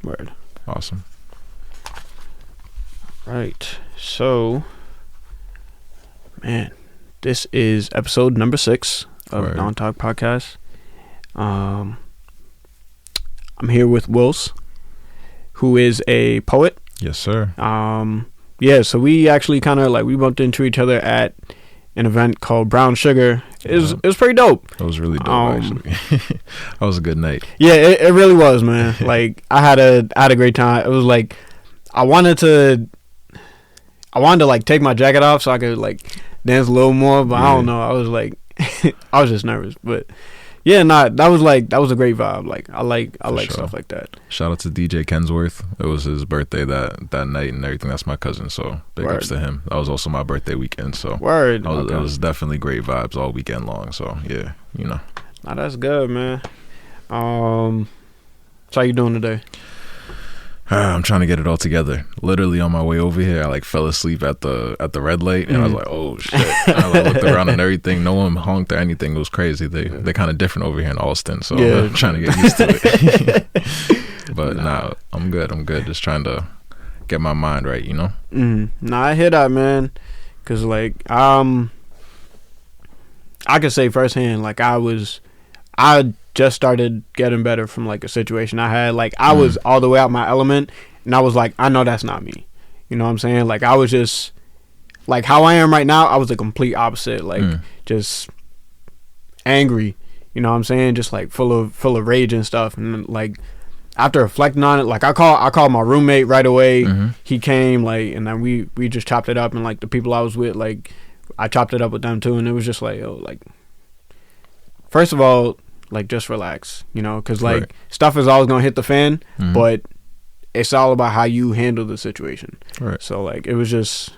Word. Awesome. Right. So, man, this is episode number 6 of Word. Non Talk Podcast. I'm here with Wilce, who is a poet. Yes, sir. Yeah, so we actually kind of we bumped into each other at an event called Brown Sugar. It was pretty dope. It was really dope, actually. That was a good night. Yeah, it really was, man. I had a great time. It was I wanted to take my jacket off so I could dance a little more, but I don't know. I was I was just nervous, but yeah, that was a great vibe. I like sure. stuff like that. Shout out to DJ Kensworth. It was his birthday that night and everything. That's my cousin, so big Word. ups to him. That was also my birthday weekend, so Word. It was definitely great vibes all weekend long. So yeah, Nah, that's good, man. So how you doing today? I'm trying to get it all together. Literally on my way over here, I fell asleep at the red light, and I was like, "Oh shit!" And I looked around and everything. No one honked or anything. It was crazy. They're kind of different over here in Austin, so I'm trying to get used to it. But nah, I'm good. Just trying to get my mind right, Nah, I hear that, man. Cause I could say firsthand, I just started getting better from a situation I had. I was all the way out my element, and I was I know that's not me. You know what I'm saying? I was just how I am right now. I was the complete opposite. Just angry. You know what I'm saying? Just full of rage and stuff. And after reflecting on it, I called my roommate right away. He came and then we just chopped it up, and the people I was with, I chopped it up with them too, and it was just first of all, just relax, because Right. stuff is always gonna hit the fan, but it's all about how you handle the situation. Right. So it was just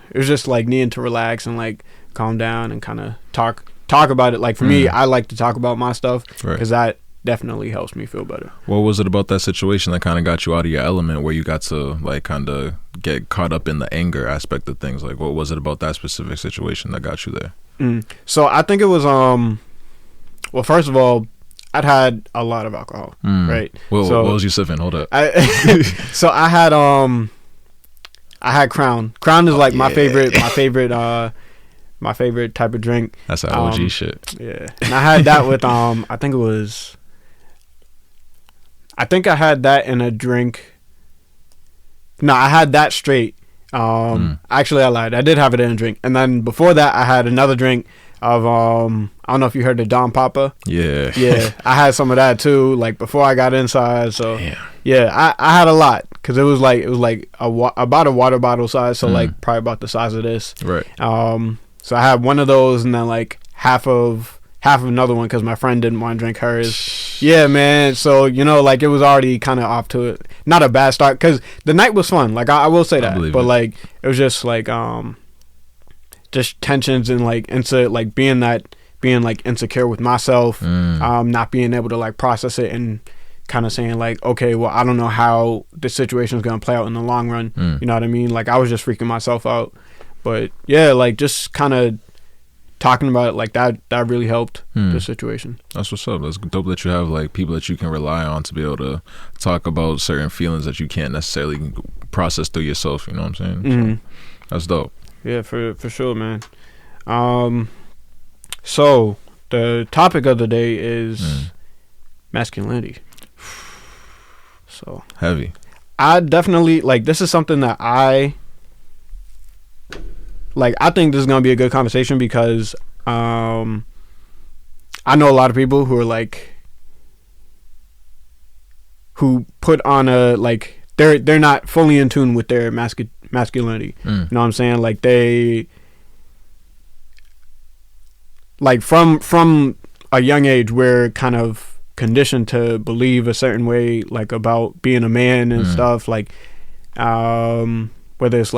needing to relax and calm down and kind of talk about it. For me, I like to talk about my stuff because that definitely helps me feel better. What was it about that situation that kind of got you out of your element, where you got to kind of get caught up in the anger aspect of things? What was it about that specific situation that got you there? So I think it was well, first of all, I'd had a lot of alcohol, right? Well, so, what was you sipping? Hold up. So I had Crown. Crown is my favorite type of drink. That's that OG shit. Yeah, and I had that with I think I had that in a drink. No, I had that straight. Actually, I lied. I did have it in a drink, and then before that, I had another drink of I don't know if you heard of Don Papa. Yeah. I had some of that too, before I got inside. So yeah, I had a lot because it was about a water bottle size, so probably about the size of this. Right. So I had one of those, and then half of another one because my friend didn't want to drink hers. Yeah, man. So it was already kind of off to it. Not a bad start because the night was fun. I will say that, but it was just just tensions and into being insecure with myself, not being able to process it and kind of saying okay, well, I don't know how this situation is gonna play out in the long run. You know what I mean? I was just freaking myself out. But yeah, just kind of talking about it that really helped the situation. That's what's up. That's dope that you have people that you can rely on to be able to talk about certain feelings that you can't necessarily process through yourself. You know what I'm saying? So, that's dope. Yeah, for sure, man. So the topic of the day is masculinity. So heavy. I definitely this is something that I think this is gonna be a good conversation because I know a lot of people who are who put on a they're not fully in tune with their masculinity. You know what I'm saying? They from a young age we're kind of conditioned to believe a certain way about being a man and stuff whether it's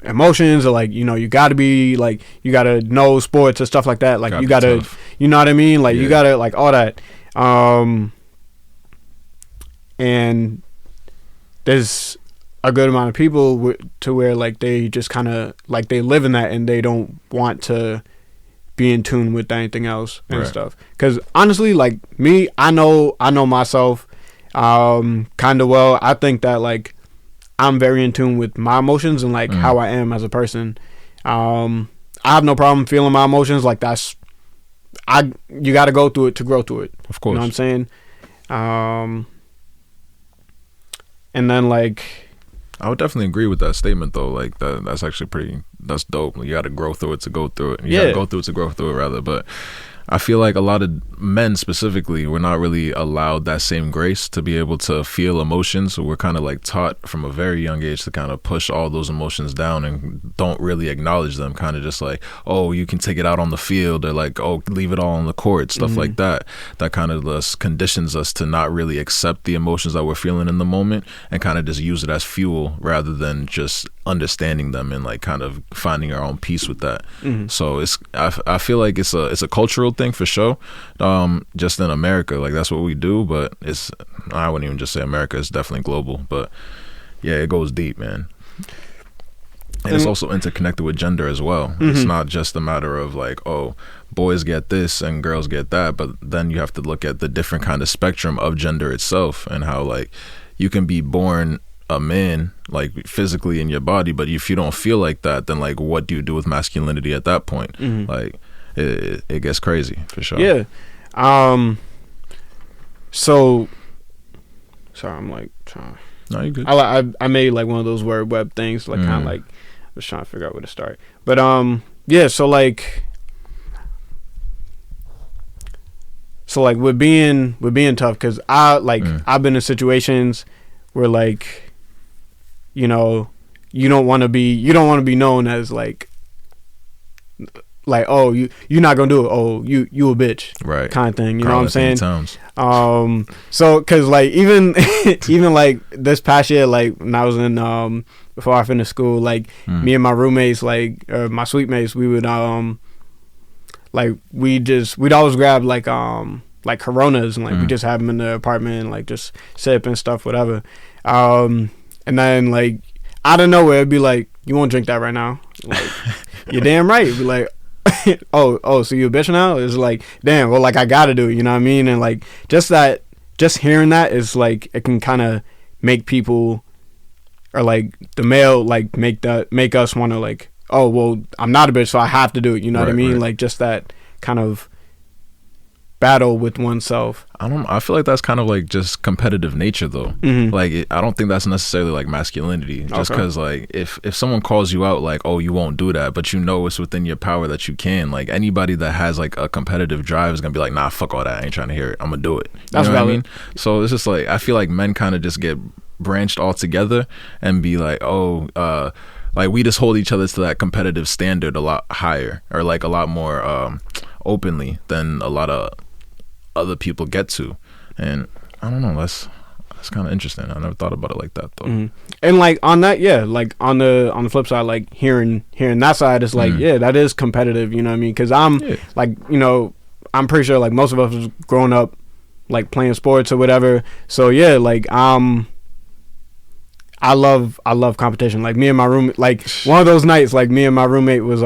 emotions or you gotta be you gotta know sports and stuff like that you gotta tough. You know what I mean you gotta all that and there's a good amount of people to where they just kind of they live in that and they don't want to be in tune with anything else and stuff because honestly me I know myself kind of well. I think that like I'm very in tune with my emotions and like how I am as a person. I have no problem feeling my emotions. Like you got to go through it to grow through it. Of course. You know what I'm saying? And then like, I would definitely agree with that statement though. Like that's actually that's dope. You got to grow through it to go through it. You got to go through it to grow through it rather. But I feel like a lot of men specifically, we're not really allowed that same grace to be able to feel emotions. So we're kind of like taught from a very young age to kind of push all those emotions down and don't really acknowledge them. Kind of just like, oh, you can take it out on the field, or like, oh, leave it all on the court, stuff like that. That kind of just conditions us to not really accept the emotions that we're feeling in the moment and kind of just use it as fuel rather than just understanding them and like kind of finding our own peace with that. So I feel like it's a cultural thing for sure. Just in America, like that's what we do, but I wouldn't even just say America, it's definitely global. But yeah, it goes deep, man. And it's also interconnected with gender as well. It's not just a matter of like, oh, boys get this and girls get that, but then you have to look at the different kind of spectrum of gender itself and how like you can be born a man like physically in your body, but if you don't feel like that, then like what do you do with masculinity at that point? Like it gets crazy for sure. Yeah. So sorry, I'm like trying. No, you good. I made like one of those word web things, like kind of like I was trying to figure out where to start. But yeah, so like with being tough, because I've been in situations where like, you know, you don't want to be known as like oh, you're not gonna do it, oh, you a bitch, right, kind of thing, you know what I'm saying? So because like even like this past year, like when I was in before I finished school, like me and my roommates, like my suite mates, we would like we'd always grab like Coronas and like we just have them in the apartment and like just sip and stuff, whatever. And then like out of nowhere it'd be like, you won't drink that right now, like you're damn right. It'd be like, oh, so you a bitch now? It's like, damn, well, like I gotta do it, you know what I mean? And like just hearing that is like, it can kind of make people, or like the male, like make us want to like, oh, well, I'm not a bitch, so I have to do it, you know what I mean? Right. Like just that kind of battle with oneself. I feel like that's kind of like just competitive nature though. Like I don't think that's necessarily like masculinity, just because like if someone calls you out like, oh, you won't do that, but you know it's within your power that you can, like anybody that has like a competitive drive is gonna be like, nah, fuck all that, I ain't trying to hear it, I'm gonna do it. That's what I mean. So it's just like, I feel like men kind of just get branched all together and be like, oh, like we just hold each other to that competitive standard a lot higher, or like a lot more openly than a lot of other people get to. And I don't know, that's kind of interesting. I never thought about it like that though. And like on that, yeah, like on the flip side, like hearing that side is like, yeah, that is competitive, you know what I mean? Because I'm like, you know, I'm pretty sure like most of us was growing up like playing sports or whatever, so yeah, like I love competition. Like me and my roommate, like one of those nights, like me and my roommate was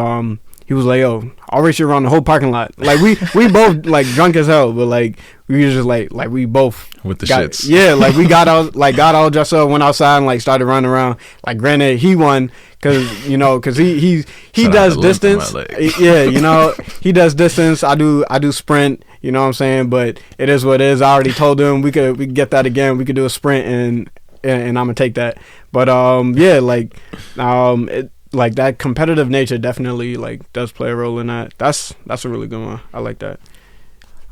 he was like, yo, I'll race you around the whole parking lot. Like we both like drunk as hell, but like we was just like we both with the shits. Yeah, like we got all dressed up, went outside and like started running around. Like granted, he won because you know, because he does distance. Yeah, you know, he does distance. I do sprint. You know what I'm saying? But it is what it is. I already told him we could get that again. We could do a sprint and I'm gonna take that. But yeah, like like that competitive nature definitely like does play a role in that. That's a really good one. I like that.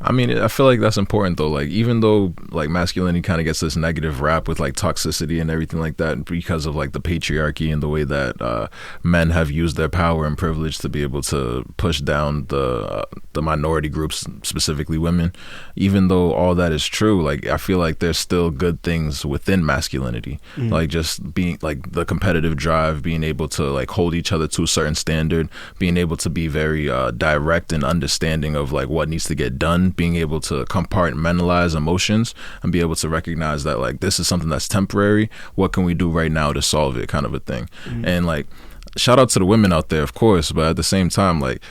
I mean, I feel like that's important though. Like even though like masculinity kind of gets this negative rap with like toxicity and everything like that because of like the patriarchy and the way that men have used their power and privilege to be able to push down the minority groups, specifically women. Even though all that is true, like I feel like there's still good things within masculinity, like just being like the competitive drive, being able to like hold each other to a certain standard, being able to be very direct and understanding of like what needs to get done, being able to compartmentalize emotions and be able to recognize that like this is something that's temporary, what can we do right now to solve it, kind of a thing. And like shout out to the women out there, of course, but at the same time, like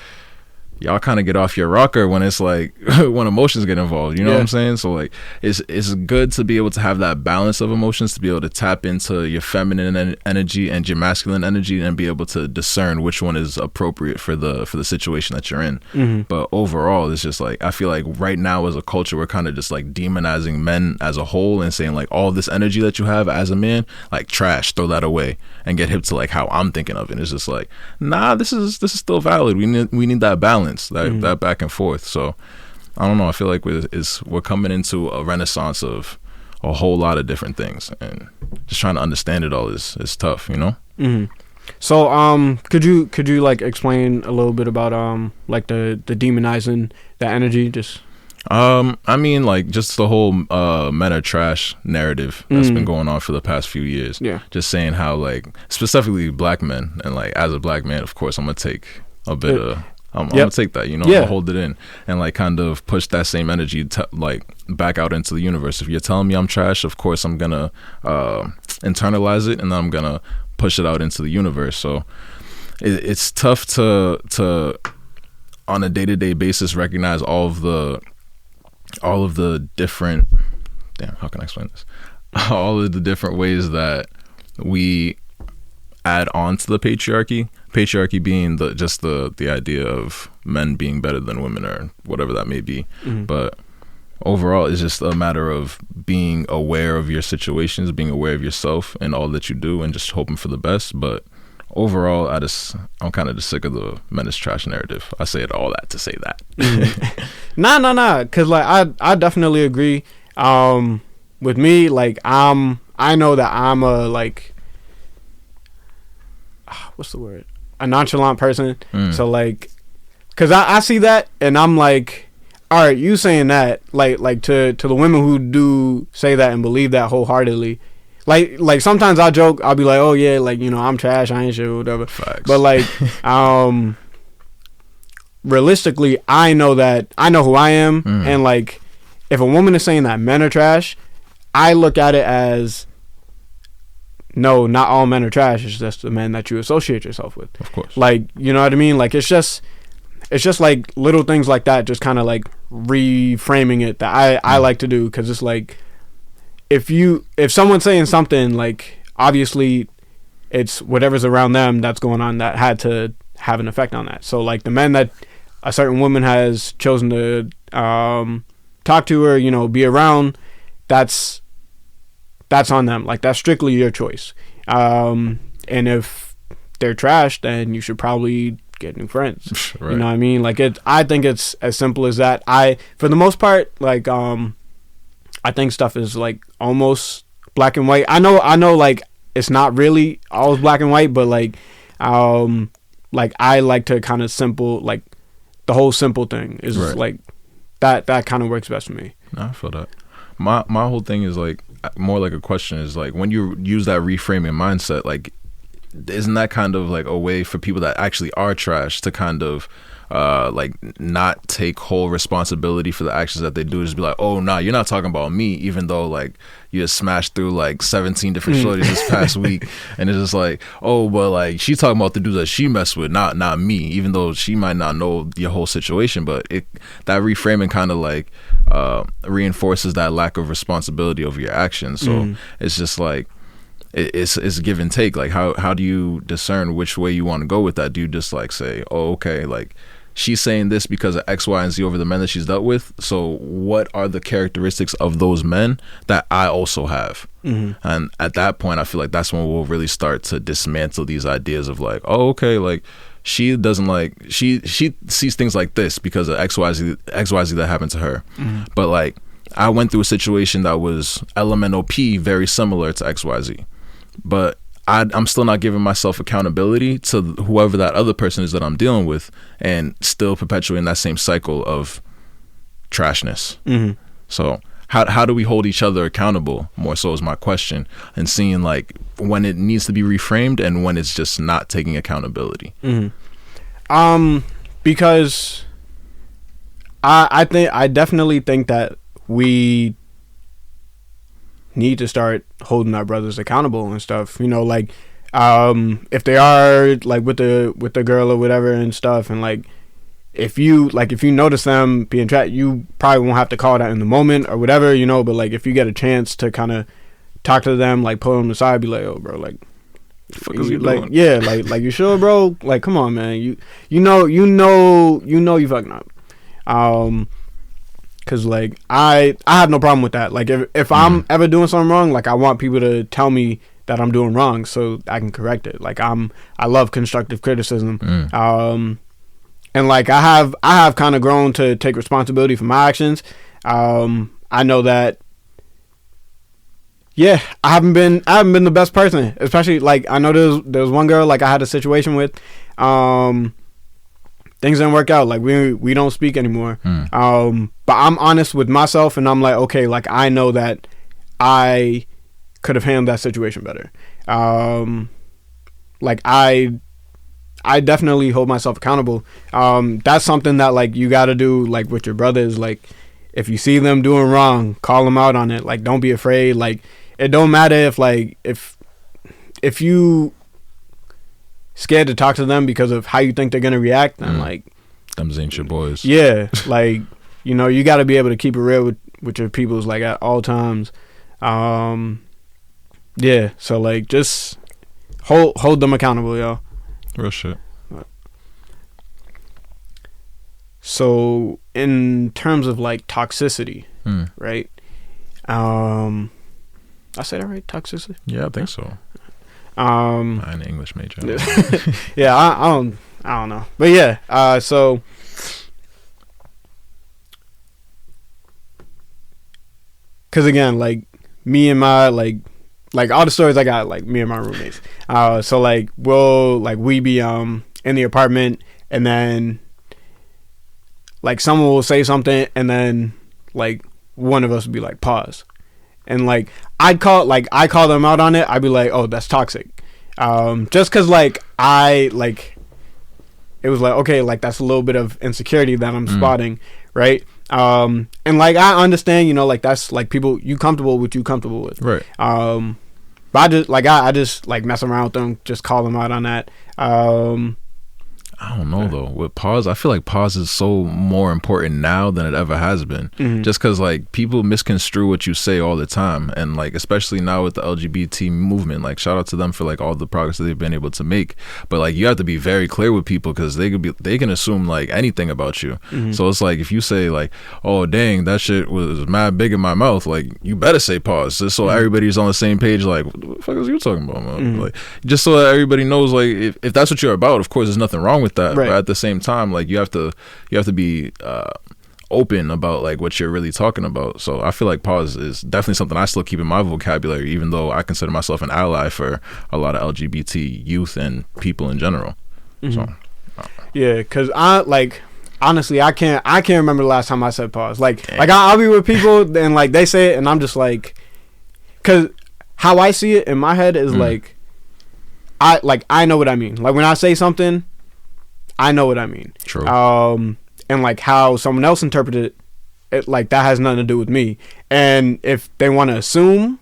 y'all kind of get off your rocker when it's like when emotions get involved, you know what I'm saying? So like it's good to be able to have that balance of emotions, to be able to tap into your feminine energy and your masculine energy, and be able to discern which one is appropriate for the situation that you're in. But overall, it's just like, I feel like right now as a culture, we're kind of just like demonizing men as a whole and saying like, all this energy that you have as a man, like trash, throw that away, and get hip to like how I'm thinking of it. It's just like, nah, this is still valid. We need that balance, that back and forth. So I don't know, I feel like we're coming into a renaissance of a whole lot of different things, and just trying to understand it all is tough, you know. So could you like explain a little bit about like the demonizing that energy? Just I mean, like, just the whole men are trash narrative that's been going on for the past few years. Yeah, just saying how, like, specifically black men, and like as a black man, of course, I'm gonna take a bit of I'm gonna take that, you know, I'll hold it in and like kind of push that same energy like back out into the universe. If you're telling me I'm trash, of course I'm gonna internalize it, and then I'm gonna push it out into the universe. So it's tough to on a day-to-day basis recognize all of the different, how can I explain this? All of the different ways that we add on to the patriarchy being the idea of men being better than women, or whatever that may be. But overall, it's just a matter of being aware of your situations, being aware of yourself and all that you do, and just hoping for the best. But overall, I'm kind of just sick of the men is trash narrative. I say it all that to say that. Nah, because like I definitely agree. With me, like I know that I'm a like, what's the word? A nonchalant person. So like, cause I see that and I'm like, all right, you saying that like to the women who do say that and believe that wholeheartedly. Like sometimes I joke, I'll be like, oh yeah, like, you know, I'm trash, I ain't shit, whatever. Facts. But like, realistically, I know who I am, and like, if a woman is saying that men are trash, I look at it as, no, not all men are trash. It's just the men that you associate yourself with. Of course. Like, you know what I mean? Like, it's just like little things like that, just kind of like reframing it that I like to do, because it's like, if someone's saying something, like, obviously it's whatever's around them that's going on that had to have an effect on that. So like the men that a certain woman has chosen to talk to or, you know, be around, that's on them. Like, that's strictly your choice. And if they're trash, then you should probably get new friends. Right. You know what I mean? Like, I think it's as simple as that. For the most part, like, I think stuff is like almost black and white. I know like it's not really always black and white, but like I like to kind of simple, like the whole simple thing is like that kind of works best for me. No, I feel that. My whole thing is like more like a question is like, when you use that reframing mindset, like, isn't that kind of like a way for people that actually are trash to kind of like not take whole responsibility for the actions that they do? Just be like, oh nah, you're not talking about me, even though like you just smashed through like 17 different shorties this past week, and it's just like, oh, but like she's talking about the dudes that she messed with, not me, even though she might not know your whole situation. But that reframing kind of like reinforces that lack of responsibility over your actions. So it's just like, it's give and take. Like, how do you discern which way you want to go with that? Do you just like say, oh, okay, like she's saying this because of X, Y, and Z over the men that she's dealt with, so what are the characteristics of those men that I also have? And at that point, I feel like that's when we'll really start to dismantle these ideas of like, oh, okay, like she doesn't like, she sees things like this because of XYZ that happened to her. But like, I went through a situation that was elemental P, very similar to XYZ, but I'm still not giving myself accountability to whoever that other person is that I'm dealing with, and still perpetuating that same cycle of trashness. So how do we hold each other accountable, more so, is my question, and seeing like when it needs to be reframed and when it's just not taking accountability. Because I definitely think that we need to start holding our brothers accountable and stuff, you know, like if they are like with the girl or whatever and stuff, and like if you notice them being trapped, you probably won't have to call that in the moment or whatever, you know. But like if you get a chance to kind of talk to them, like pull them aside, be like, oh bro, like, the fuck is you like doing? yeah, like you sure, bro? Like come on, man, you know you fucking up. Cause like I have no problem with that. Like if I'm ever doing something wrong, like I want people to tell me that I'm doing wrong so I can correct it. Like I love constructive criticism. And like I have kind of grown to take responsibility for my actions. I know that yeah, I haven't been the best person, especially like I know there was one girl like I had a situation with. Things didn't work out. Like we don't speak anymore. But I'm honest with myself, and I'm like, okay, like I know that I could have handled that situation better. Like I definitely hold myself accountable. That's something that like you got to do like with your brothers. Like if you see them doing wrong, call them out on it. Like don't be afraid. Like it don't matter if you scared to talk to them because of how you think they're gonna react, then like them ain't your boys. Yeah, like you know you got to be able to keep it real with your peoples like at all times. Yeah, so like just hold them accountable, yo. Real shit. So in terms of like toxicity, right? I said that right? Toxicity? Yeah, I think so. I'm an English major. Yeah, I don't know, but yeah. So because again, like me and my like all the stories I got, like me and my roommates. So like we be in the apartment, and then like someone will say something, and then like one of us would be like pause. And like I call them out on it. I'd be like, "Oh, that's toxic," just because like it was like okay, like that's a little bit of insecurity that I'm spotting, right? And like I understand, you know, like that's like people you comfortable with, right? But I just like mess around with them, just call them out on that. I don't know though. With pause, I feel like pause is so more important now than it ever has been. Just because like people misconstrue what you say all the time, and like especially now with the LGBT movement, like shout out to them for like all the progress that they've been able to make. But like you have to be very clear with people because they can assume like anything about you. So it's like if you say like, oh dang, that shit was mad big in my mouth, like you better say pause just so everybody's on the same page. Like what the fuck is you talking about, man? Like just so that everybody knows like if that's what you're about, of course there's nothing wrong with that, right. But at the same time like you have to be open about like what you're really talking about. So I feel like pause is definitely something I still keep in my vocabulary, even though I consider myself an ally for a lot of LGBT youth and people in general. So yeah, because I like honestly I can't remember the last time I said pause. Like I'll be with people and like they say it and I'm just like, because how I see it in my head is like I know what I mean. Like when I say something, I know what I mean. True. And like how someone else interpreted it, like that has nothing to do with me. And if they want to assume,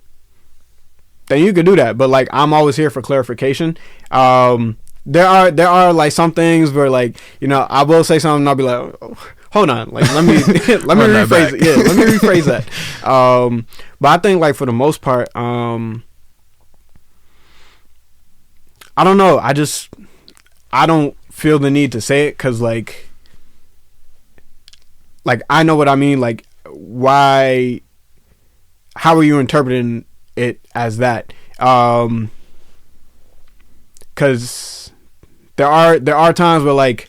then you could do that. But like I'm always here for clarification. There are like some things where like, you know, I will say something and I'll be like, oh, hold on, like let me let me rephrase it. Yeah, let me rephrase that. But I think like for the most part, I don't know. I don't feel the need to say it because like I know what I mean. Like why? How are you interpreting it as that? Because there are times where like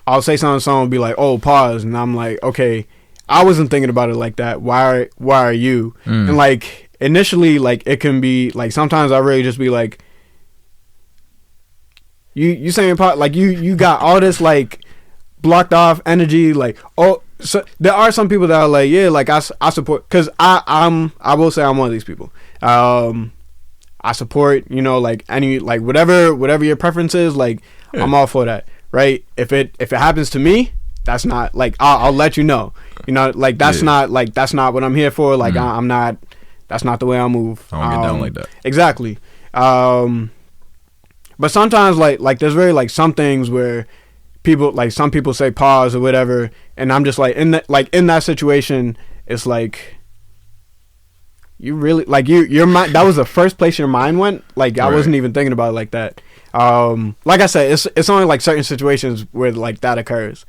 I'll say something, someone will be like, "Oh, pause," and I'm like, "Okay, I wasn't thinking about it like that. Why are you?" And like initially, like it can be like sometimes I really just be like, You saying like you got all this like blocked off energy, like oh, so there are some people that are like yeah, like I support, because I will say I'm one of these people. I support, you know, like any like whatever your preference is, like yeah. I'm all for that, right? If it happens to me, that's not like I'll let you know, you know, like that's not what I'm here for. Like I'm not. That's not the way I move. I don't get down like that. Exactly. But sometimes like there's really like some things where people, like some people say pause or whatever, and I'm just like in that situation, it's like you really like your mind. That was the first place your mind went. Like I wasn't even thinking about it like that. Like I said, it's only like certain situations where like that occurs.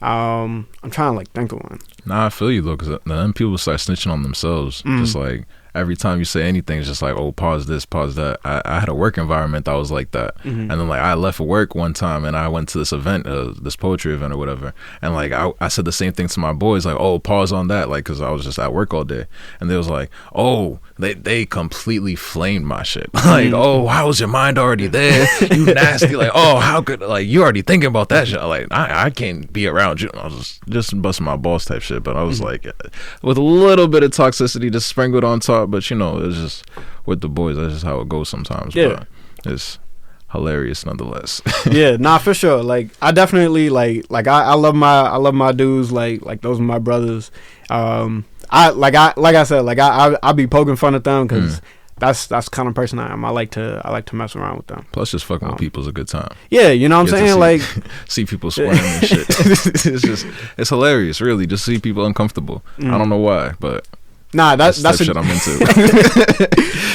I'm trying to like think of one. Nah, I feel you though, because then people start snitching on themselves. Just like every time you say anything, it's just like, oh, pause this, pause that. I had a work environment that was like that. And then like I left for work one time and I went to this event, this poetry event or whatever. And like I said the same thing to my boys, like, oh, pause on that. Like, cause I was just at work all day. And they was like, oh, they completely flamed my shit. Like, oh, how was your mind already there? You nasty. Like, oh, how could, like, you already thinking about that shit. Like, I can't be around you. I was just busting my balls type shit. But I was like, with a little bit of toxicity just sprinkled on top. But you know, it's just with the boys, that's just how it goes sometimes. Yeah, but it's hilarious nonetheless. Yeah, nah, for sure. Like I definitely like I love my dudes. Like those are my brothers. I said, I be poking fun at them because that's kind of person I am. I like to mess around with them. Plus, just fucking with people's a good time. Yeah, you know what I'm saying? Like see people swearing and shit. It's hilarious, really. Just see people uncomfortable. I don't know why, but. Nah, that's shit I'm into.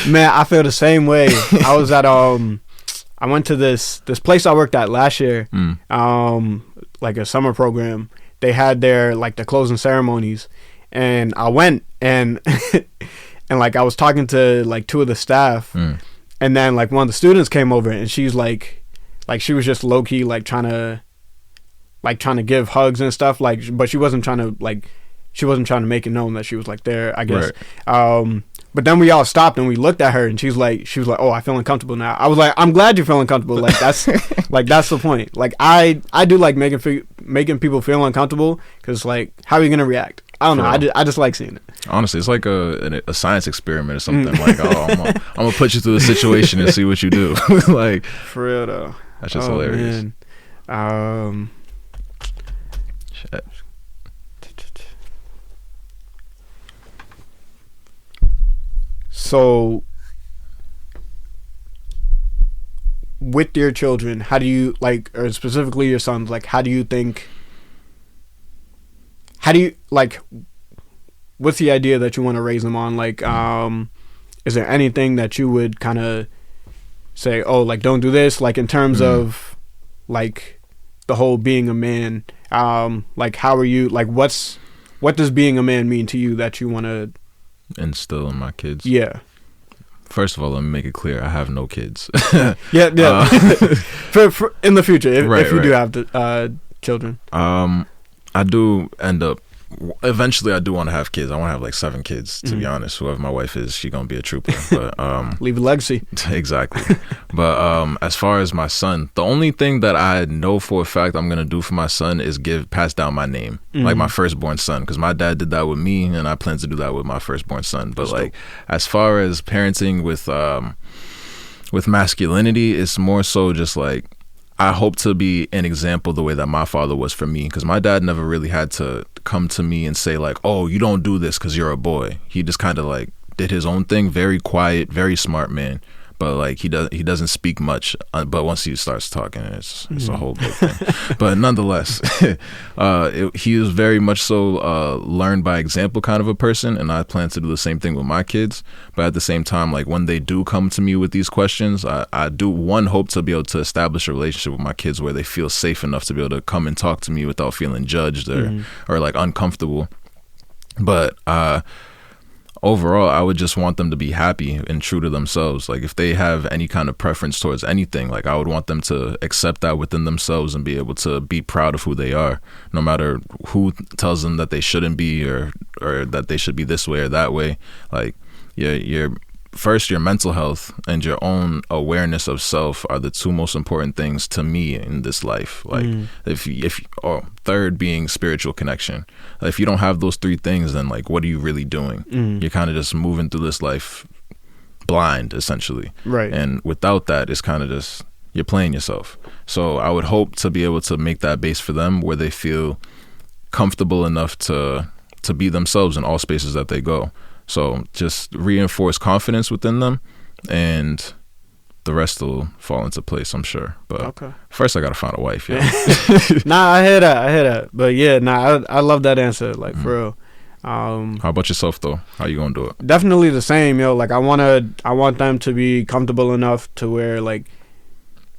Man, I feel the same way. I was at I went to this place I worked at last year, like a summer program. They had their like the closing ceremonies, and I went and and like I was talking to like two of the staff, and then like one of the students came over and she's like she was just low key like trying to give hugs and stuff, like, but she wasn't trying to make it known that she was like there, I guess. Right. But then we all stopped and we looked at her and she was like, oh, I feel uncomfortable now. I was like, I'm glad you're feeling comfortable. Like that's that's the point. Like I do like making people feel uncomfortable because like how are you gonna react? I don't know. I just like seeing it. Honestly, it's like a science experiment or something. Like, oh, I'm gonna put you through the situation and see what you do. Like for real though. That's just hilarious. Man. Shit. So, with your children, how do you like, or specifically your sons, like, how do you like, what's the idea that you want to raise them on? Like, is there anything that you would kind of say, oh, like, don't do this, like, in terms of, like, the whole being a man, like, how are you, like, what does being a man mean to you that you want to instill in my kids? Yeah. First of all, let me make it clear, I have no kids. yeah. For in the future, if you do have children. I do end up. Eventually, I do want to have kids. I want to have like 7 kids. To be honest, whoever my wife is, she gonna be a trooper. But leave a legacy. Exactly. But as far as my son, the only thing that I know for a fact I'm gonna do for my son is pass down my name, like my firstborn son, because my dad did that with me, and I plan to do that with my firstborn son. But like, as far as parenting with masculinity, it's more so just like, I hope to be an example the way that my father was for me, because my dad never really had to come to me and say like, oh, you don't do this because you're a boy. He just kind of like did his own thing, very quiet, very smart man, but like he doesn't speak much, but once he starts talking, it's a whole big thing. But nonetheless, he is very much so learned by example kind of a person, and I plan to do the same thing with my kids. But at the same time, like when they do come to me with these questions, I do hope to be able to establish a relationship with my kids where they feel safe enough to be able to come and talk to me without feeling judged or like uncomfortable. But overall, I would just want them to be happy and true to themselves. Like if they have any kind of preference towards anything, like I would want them to accept that within themselves and be able to be proud of who they are, no matter who tells them that they shouldn't be or that they should be this way or that way. Like your mental health and your own awareness of self are the 2 most important things to me in this life. Like third being spiritual connection. If you don't have those 3 things, then like what are you really doing? You're kind of just moving through this life blind, essentially. Right. And without that, it's kind of just you're playing yourself. So I would hope to be able to make that base for them where they feel comfortable enough to be themselves in all spaces that they go. So just reinforce confidence within them and the rest will fall into place, I'm sure. But Okay. first I gotta find a wife. Yeah. Nah, I hear that. But yeah, nah, I love that answer. Like for real. How about yourself though? How you gonna do it? Definitely the same, yo. Like I want them to be comfortable enough to where like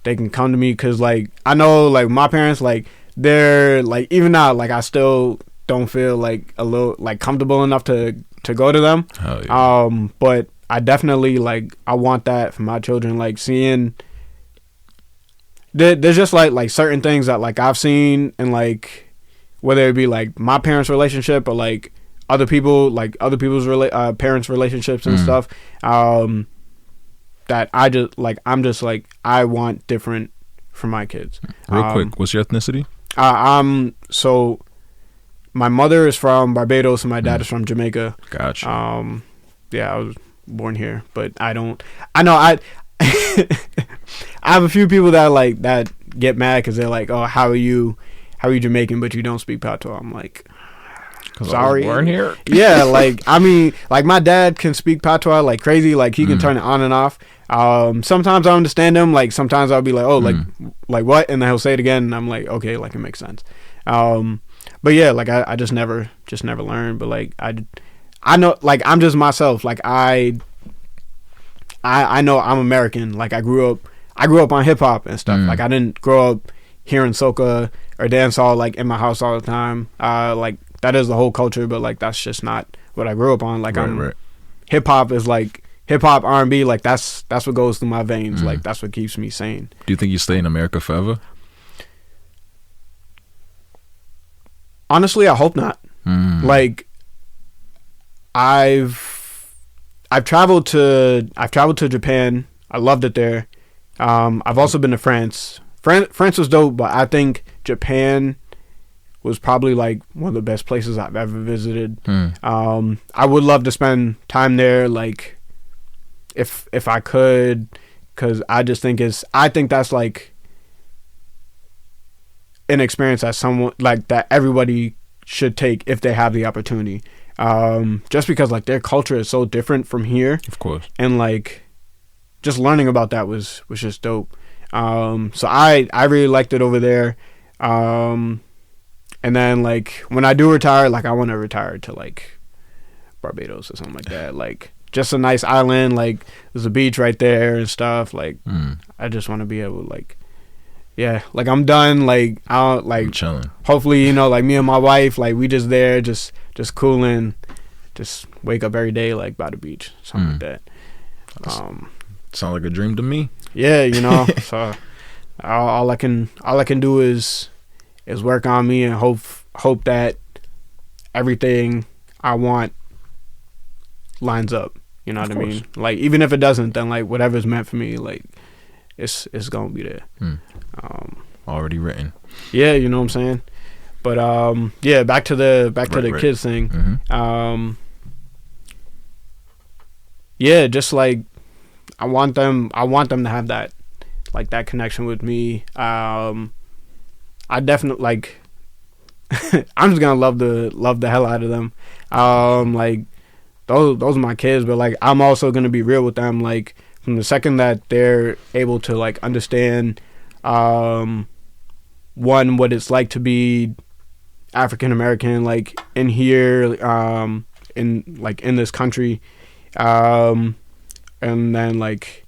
they can come to me, because like I know like my parents, like they're like, even now, like I still don't feel like a little like comfortable enough to go to them. Hell yeah. But I definitely like I want that for my children. Like seeing there's just like certain things that like I've seen, and like whether it be like my parents' relationship or like other people's parents' relationships and stuff, that I'm just like I want different for my kids. Real quick, what's your ethnicity? So my mother is from Barbados and my dad is from Jamaica. Gotcha. Yeah, I was born here, but I know I have a few people that get mad because they're like, oh, how are you Jamaican but you don't speak patois? I'm like, sorry, I was born here. Yeah, like I mean, like my dad can speak patois like crazy, like he can turn it on and off. Sometimes I understand him, like sometimes I'll be like, oh, like what, and then he'll say it again and I'm like, okay, like it makes sense. But yeah, like I just never learned. But like I know, like I'm just myself. Like I know I'm American. Like I grew up on hip hop and stuff. Like I didn't grow up hearing soca or dancehall like in my house all the time. Like that is the whole culture, but like that's just not what I grew up on. Like right. Hip hop is like hip hop, R&B. Like that's what goes through my veins. Like that's what keeps me sane. Do you think you stay in America forever? Honestly, I hope not. Like I've traveled to Japan. I loved it there. I've also been to France. France was dope, but I think Japan was probably like one of the best places I've ever visited. I would love to spend time there, like if I could, because I just think that's like an experience that someone like that everybody should take if they have the opportunity. Just because like their culture is so different from here, of course, and like just learning about that was just dope. So I really liked it over there. And then like when I do retire, like I want to retire to like Barbados or something like that. Like just a nice island, like there's a beach right there and stuff. Like I just want to be able to like, yeah, like I'm done. Like I'm chilling. Hopefully, like me and my wife, like we just there, just cooling, just wake up every day like by the beach, something like that. Sound like a dream to me. Yeah, so all I can do is work on me and hope that everything I want lines up. You know what I mean? Like even if it doesn't, then like whatever's meant for me, like it's gonna be there. Already written. Yeah, you know what I'm saying? But yeah, back to the kids thing. Yeah, just like I want them to have that, like that connection with me. I definitely like I'm just gonna love the hell out of them. Like those are my kids, but like I'm also gonna be real with them. Like from the second that they're able to like understand one, what it's like to be African American, like in here, in this country, and then like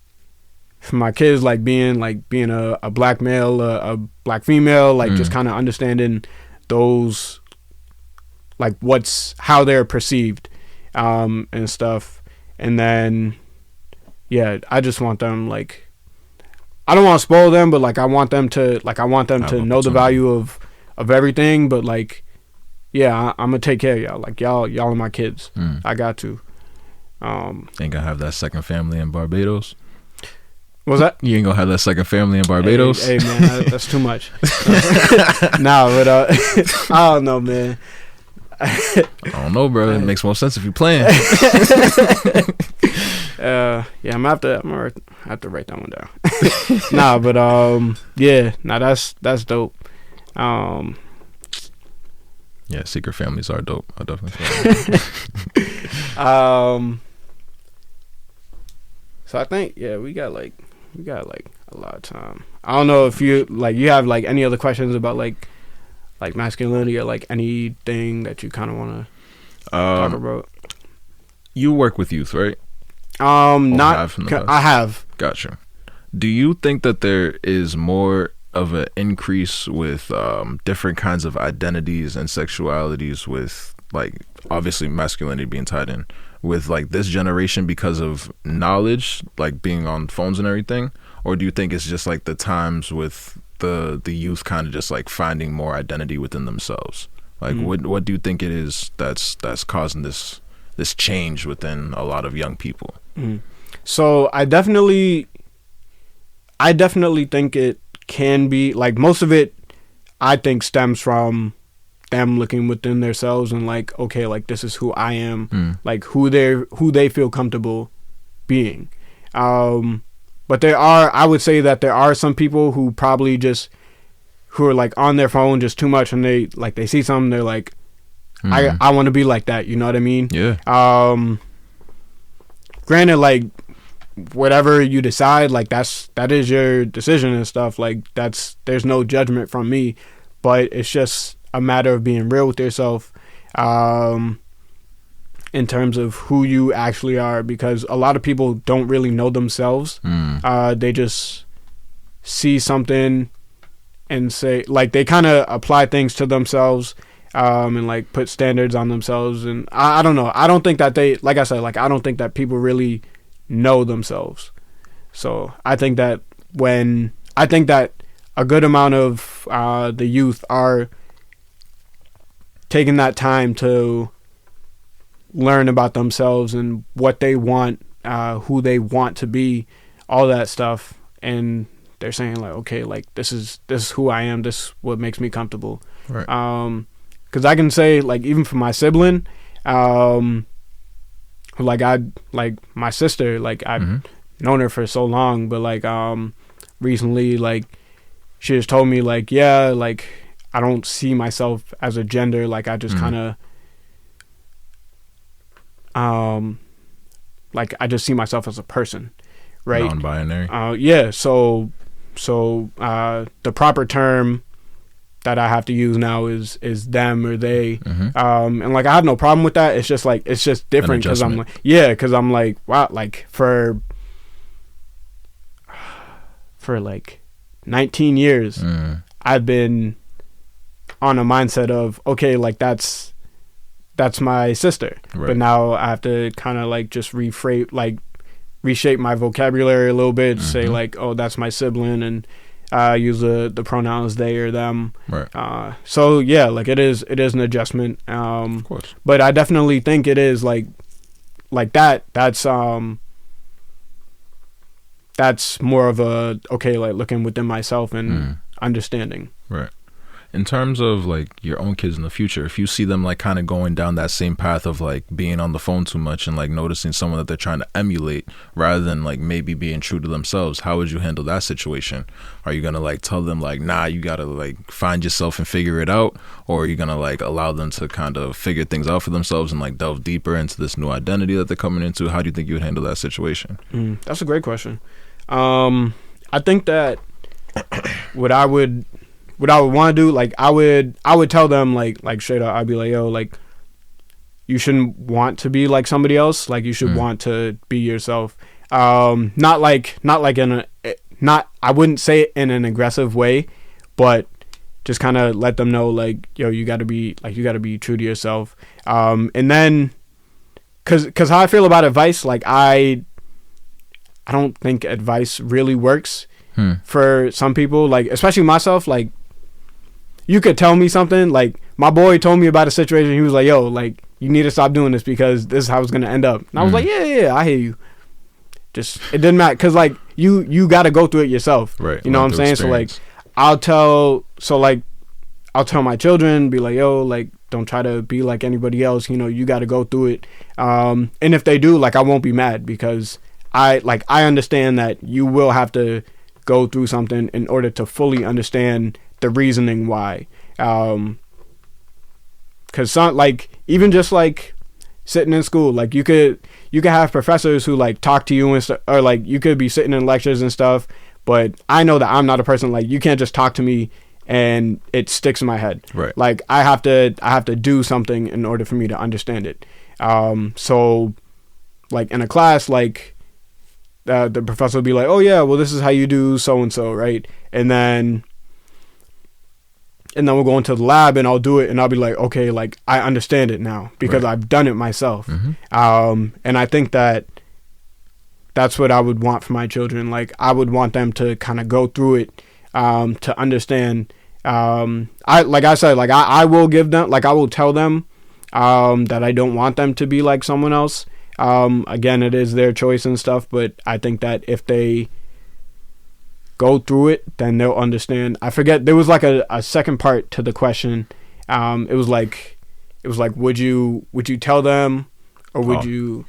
for my kids, like being a black male, a black female, like just kind of understanding those, like how they're perceived, and stuff, and then yeah, I just want them like. I don't want to spoil them, but like I want them to know the value of everything. But like, yeah, I'm gonna take care of y'all. Like y'all are my kids. I got to. Ain't gonna have that second family in Barbados. What's that? You ain't gonna have that second family in Barbados. Hey man, that's too much. Nah, but I don't know, man. I don't know, bro. It makes more sense if you playing. Yeah, I'm gonna have to write that one down. Nah, but yeah, that's dope. Yeah, secret families are dope. I definitely feel so I think we got we got like a lot of time. I don't know if you have like any other questions about like masculinity or like anything that you kind of want to talk about. You work with youth, right? Not. I have. Gotcha. Do you think that there is more of an increase with different kinds of identities and sexualities, with like obviously masculinity being tied in with like this generation because of knowledge, like being on phones and everything? Or do you think it's just like the times with the youth kind of just like finding more identity within themselves? Like what do you think it is that's causing this change within a lot of young people? So I definitely think it can be like, most of it I think stems from them looking within themselves and like, okay, like this is who I am, like who they feel comfortable being. But I would say that there are some people who probably who are like on their phone just too much, and they see something, they're like, I want to be like that, you know what I mean? Yeah. Granted, like whatever you decide, like that is your decision and stuff, like there's no judgment from me, but it's just a matter of being real with yourself in terms of who you actually are, because a lot of people don't really know themselves. They just see something and say, like, they kind of apply things to themselves and like put standards on themselves, and I don't know, I don't think that they, like I said, like I don't think that people really know themselves. So I think that a good amount of the youth are taking that time to learn about themselves and what they want, who they want to be, all that stuff, and they're saying like, okay, like this is who I am, this is what makes me comfortable. Right. Because I can say, like, even for my sibling, like my sister, like I've known her for so long, but like recently, like she just told me like, yeah, like I don't see myself as a gender, like I just kind of like I just see myself as a person, right? Non-binary. Yeah, so the proper term that I have to use now is them or they, and like I have no problem with that. It's just like, it's just different because I'm like, wow, like for like 19 years I've been on a mindset of, okay, like that's my sister, right. But now I have to kind of like just reshape my vocabulary a little bit, say like, oh, that's my sibling, and use the pronouns they or them. Right. So yeah, like it is an adjustment. Of course. But I definitely think it is like that's more of a, okay, like looking within myself and understanding. Right. In terms of like your own kids in the future, if you see them like kind of going down that same path of like being on the phone too much and like noticing someone that they're trying to emulate rather than like maybe being true to themselves, how would you handle that situation? Are you gonna like tell them like, nah, you gotta like find yourself and figure it out, or are you gonna like allow them to kind of figure things out for themselves and like delve deeper into this new identity that they're coming into? How do you think you would handle that situation? That's a great question. I think that what I would want to do, like I would tell them like straight up, I'd be like, yo, like you shouldn't want to be like somebody else, like you should want to be yourself. Not I wouldn't say it in an aggressive way, but just kind of let them know like, yo, you got to be true to yourself. And then cuz how I feel about advice, like I don't think advice really works for some people, like especially myself. Like you could tell me something, like my boy told me about a situation, he was like, yo, like you need to stop doing this because this is how it's gonna end up. And I was like, yeah, I hear you. Just, it didn't matter, because like you got to go through it yourself, right? You know what I'm saying? Experience. So like I'll tell my children, be like, yo, like don't try to be like anybody else, you know, you got to go through it. And if they do, like I won't be mad, because I understand that you will have to go through something in order to fully understand the reasoning why. Because some, like, even just like sitting in school. Like you could have professors who like talk to you and stuff, or like you could be sitting in lectures and stuff. But I know that I'm not a person like you can't just talk to me and it sticks in my head. Right. Like I have to do something in order for me to understand it. So like in a class, like the professor will be like, oh yeah, well this is how you do so and so, right? And then we'll go into the lab and I'll do it and I'll be like, okay, like I understand it now because I've done it myself. And I think that's what I would want for my children. Like I would want them to kind of go through it to understand. I will give them, like I will tell them that I don't want them to be like someone else. Again, it is their choice and stuff, but I think that if they go through it, then they'll understand. I forget, there was like a second part to the question. It was like would you tell them, or would you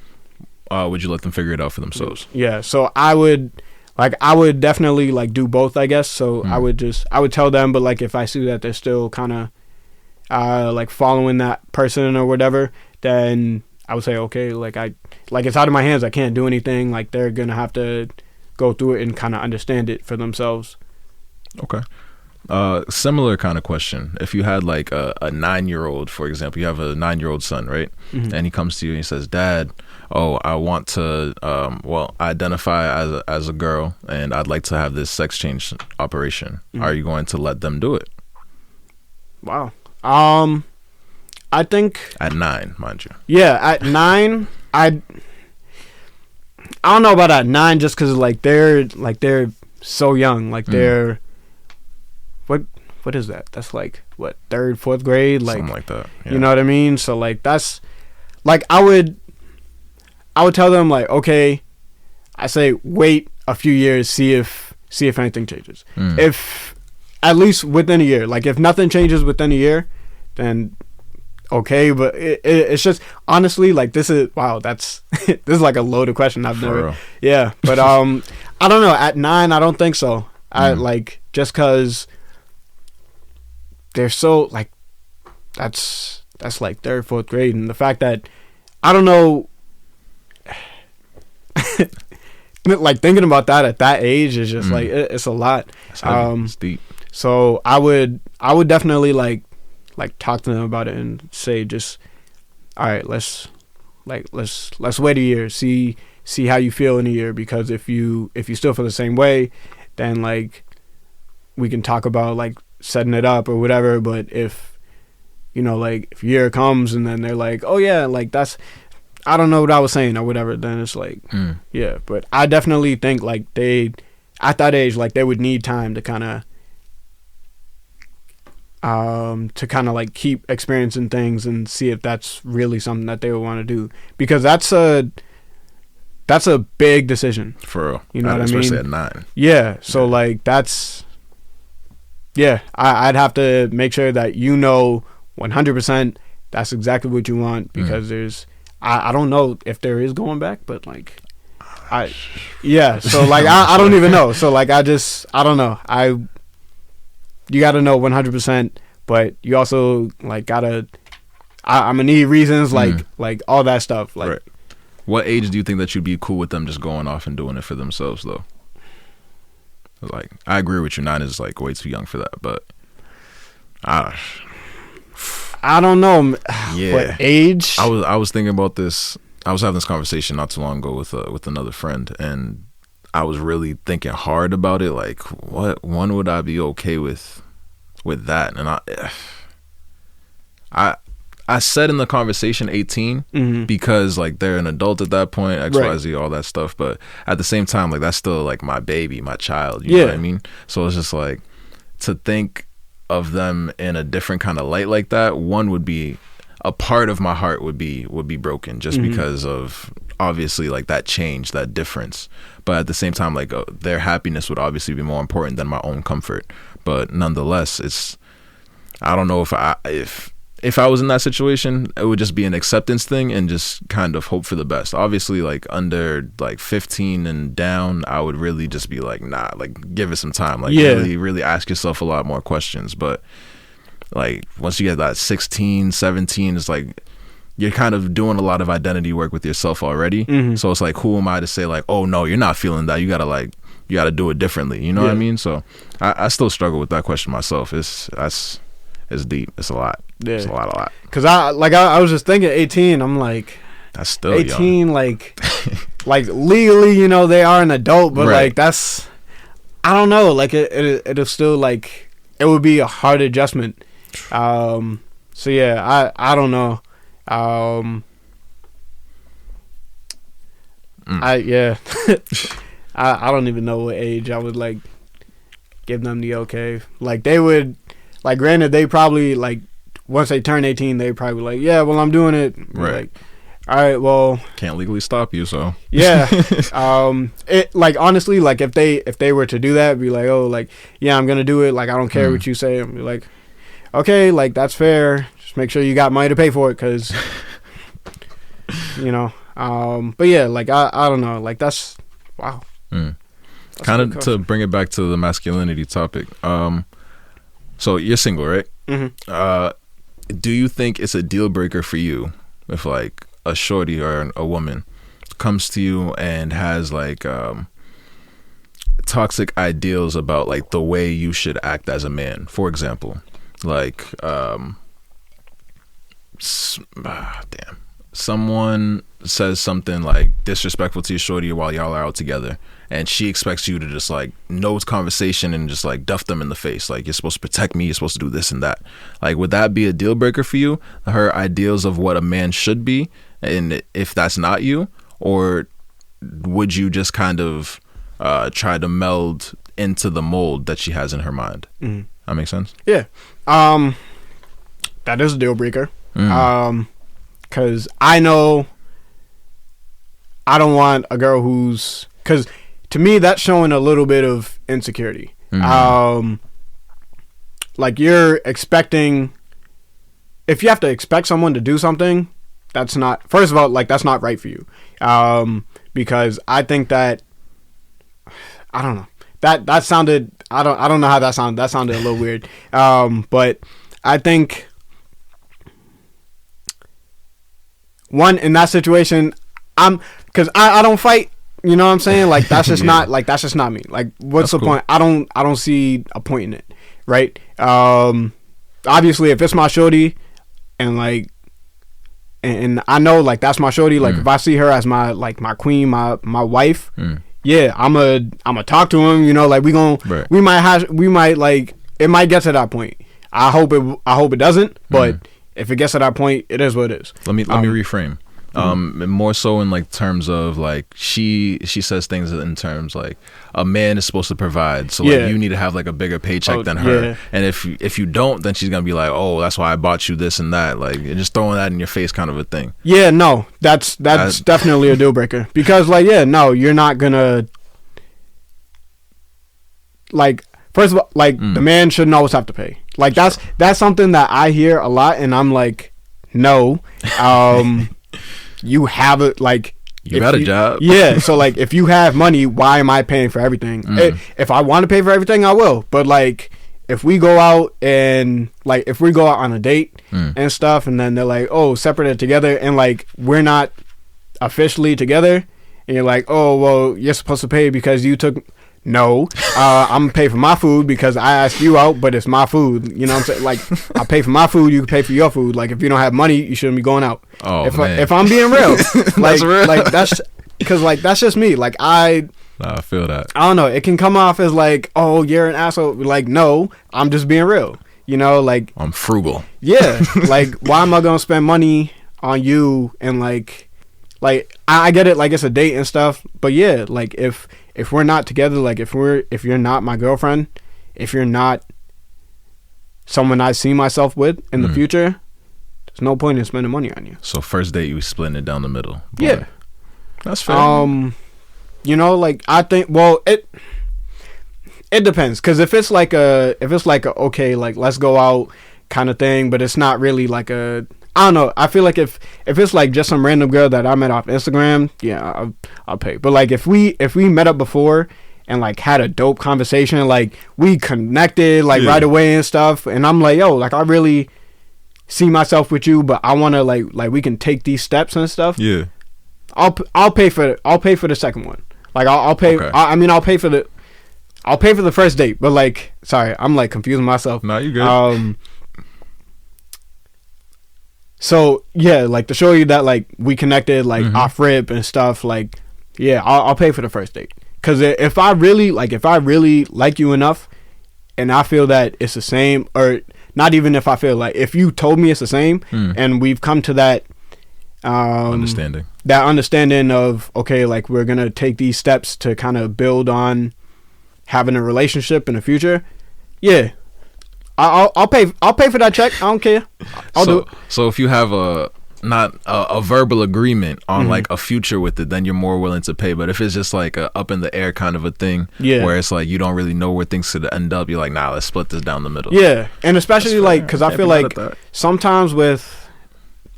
let them figure it out for themselves? Yeah, so I would definitely like do both, I guess. So I would tell them, but like if I see that they're still kind of like following that person or whatever, then I would say, okay, like it's out of my hands. I can't do anything. Like they're gonna have to go through it and kind of understand it for themselves. Okay. Similar kind of question. If you had like a 9-year-old, for example, you have a 9-year-old son, right? And he comes to you and he says, Dad, I want to identify as a girl and I'd like to have this sex change operation. Are you going to let them do it? Wow. I think at 9, mind you. Yeah, at 9, I don't know about at 9, just because like they're so young. Like they're what is that? That's like what, 3rd, 4th grade, like something like that. Yeah. You know what I mean? So like that's like I would tell them like, okay, I say wait a few years, see if anything changes. If at least within a year, like if nothing changes within a year, then okay. But it's just honestly like this is this is like a loaded question. I've never real. Yeah, but I don't know, at 9 I don't think so. I like, just because they're so like that's like 3rd, 4th grade, and the fact that I don't know, like thinking about that at that age is just like it's a lot. It's deep. So I would definitely like talk to them about it and say, just all right, let's wait a year, see how you feel in a year, because if you still feel the same way, then like we can talk about like setting it up or whatever. But if if a year comes and then they're like, oh yeah, like that's, I don't know what I was saying or whatever, then it's like yeah. But I definitely think like they, at that age, like they would need time to kind of like keep experiencing things and see if that's really something that they would want to do, because that's a big decision, for real. You know what I mean? Especially at 9. Yeah. So like that's, yeah, I'd have to make sure that 100% that's exactly what you want, because there's I don't know if there is going back, but like so like I don't even know. So like I don't know. You got to know 100%, but you also like gotta, I'm gonna need reasons, like all that stuff. Like, right. What age do you think that you'd be cool with them just going off and doing it for themselves, though? Like, I agree with you. 9 is like way too young for that, but I don't know. Yeah. What age? I was thinking about this. I was having this conversation not too long ago with another friend, and I was really thinking hard about it. Like, when would I be okay with that? And I said in the conversation 18 because like they're an adult at that point, XYZ, all that stuff. But at the same time, like that's still like my baby, my child. You know what I mean? So it's just like, to think of them in a different kind of light like that, one would be, a part of my heart would be broken, just because of obviously like that change, that difference. But at the same time, like their happiness would obviously be more important than my own comfort. But nonetheless, I don't know if I was in that situation, it would just be an acceptance thing and just kind of hope for the best. Obviously, like under like 15 and down, I would really just be like, nah, like give it some time. Like really, really ask yourself a lot more questions. But like once you get that 16, 17, it's like you're kind of doing a lot of identity work with yourself already. So it's like, who am I to say like, oh no, you're not feeling that, you gotta do it differently, you know what I mean? So I still struggle with that question myself. It's deep. It's a lot. It's a lot. Because I was just thinking 18, I'm like, that's still 18 young. like legally, you know, they are an adult, but like that's, I don't know, like it'll still like, it would be a hard adjustment. So yeah, I don't know. I don't even know what age I would like give them the okay. Like they would, like granted they probably like once they turn 18 they probably like, yeah, well I'm doing it. Right. Like, all right, well, can't legally stop you, so yeah. It like honestly, like if they were to do that, be like, oh, like yeah, I'm gonna do it. Like I don't care what you say. I'm like, okay, like that's fair. Just make sure you got money to pay for it, cause you know. But yeah, like I don't know. Like that's wow. That's kind of to bring it back to the masculinity topic. So you're single, right? Do you think it's a deal breaker for you if like a shorty or a woman comes to you and has like toxic ideals about like the way you should act as a man? For example, like someone says something like disrespectful to your shorty while y'all are out together, and she expects you to just like nose conversation and just like duff them in the face, like you're supposed to protect me, you're supposed to do this and that. Like, would that be a deal breaker for you, her ideals of what a man should be, and if that's not you? Or would you just kind of try to meld into the mold that she has in her mind? That makes sense? Yeah. That is a deal breaker. Because I know I don't want a girl who's, because to me that's showing a little bit of insecurity. Like you're expecting, if you have to expect someone to do something, that's not, first of all, like that's not right for you. Because I think that, I don't know, that sounded, I don't know how that sounded. That sounded a little weird. But I think one, in that situation, because I don't fight, you know what I'm saying? Like that's just not, like that's just not me. Like what's the point? I don't see a point in it, right? Obviously if it's my shorty and like, and I know like that's my shorty, like if I see her as my, like my queen, my wife, yeah, I'm a talk to him, you know, like we might like, it might get to that point. I hope it doesn't, but if it gets to that point, it is what it is. Let me reframe. More so in like terms of like she says things in terms like a man is supposed to provide, so like you need to have like a bigger paycheck than her, and if you don't, then she's gonna be like, oh, that's why I bought you this and that, like just throwing that in your face kind of a thing. Yeah, no, that's definitely a deal breaker, because like no, you're not gonna, like, first of all, like the man shouldn't always have to pay. Like that's something that I hear a lot, and I'm like, no. You have it, like you got a job. Yeah, so like if you have money, why am I paying for everything? If I want to pay for everything, I will. But like if we go out and like if we go out on a date and stuff, and then they're like, oh, separated together, and like we're not officially together, and you're like, oh, well, you're supposed to pay because you took. No, I'm gonna pay for my food because I asked you out, but it's my food. You know what I'm saying? Like, I pay for my food, you can pay for your food. Like, if you don't have money, you shouldn't be going out. Oh, if I'm being real, like, real. Like that's because like that's just me. Like I feel that. I don't know. It can come off as like, oh, you're an asshole. Like, no, I'm just being real. You know, like I'm frugal. Yeah, like why am I gonna spend money on you and like I get it, like it's a date and stuff, but yeah, like if we're not together, like if you're not my girlfriend, if you're not someone I see myself with in the future, there's no point in spending money on you. So first date, you splitting it down the middle. Boy. Yeah, that's fair. You know, like I think, well, it depends, because if it's like a okay, like let's go out kind of thing, but it's not really like a, I don't know. I feel like if it's like just some random girl that I met off Instagram, yeah, I'll pay. But like if we met up before and like had a dope conversation, like we connected like right away and stuff, and I'm like, yo, like I really see myself with you, but I want to like we can take these steps and stuff. Yeah. I'll pay for the second one. Like I'll pay. Okay. I'll pay for the first date. But like, sorry, I'm like confusing myself. No, you good. So yeah, like to show you that like we connected like off rip and stuff. Like, yeah, I'll pay for the first date. Cause if I really like you enough, and I feel that it's the same, or not even if I feel like if you told me it's the same, and we've come to that. Understanding of, okay, like we're gonna take these steps to kind of build on having a relationship in the future. Yeah, I'll pay for that check. I don't care. I'll do it. So if you have not a verbal agreement on like a future with it, then you're more willing to pay. But if it's just like a up in the air kind of a thing, where it's like you don't really know where things could end up, you're like, nah, let's split this down the middle. Yeah, and especially like because I feel like sometimes with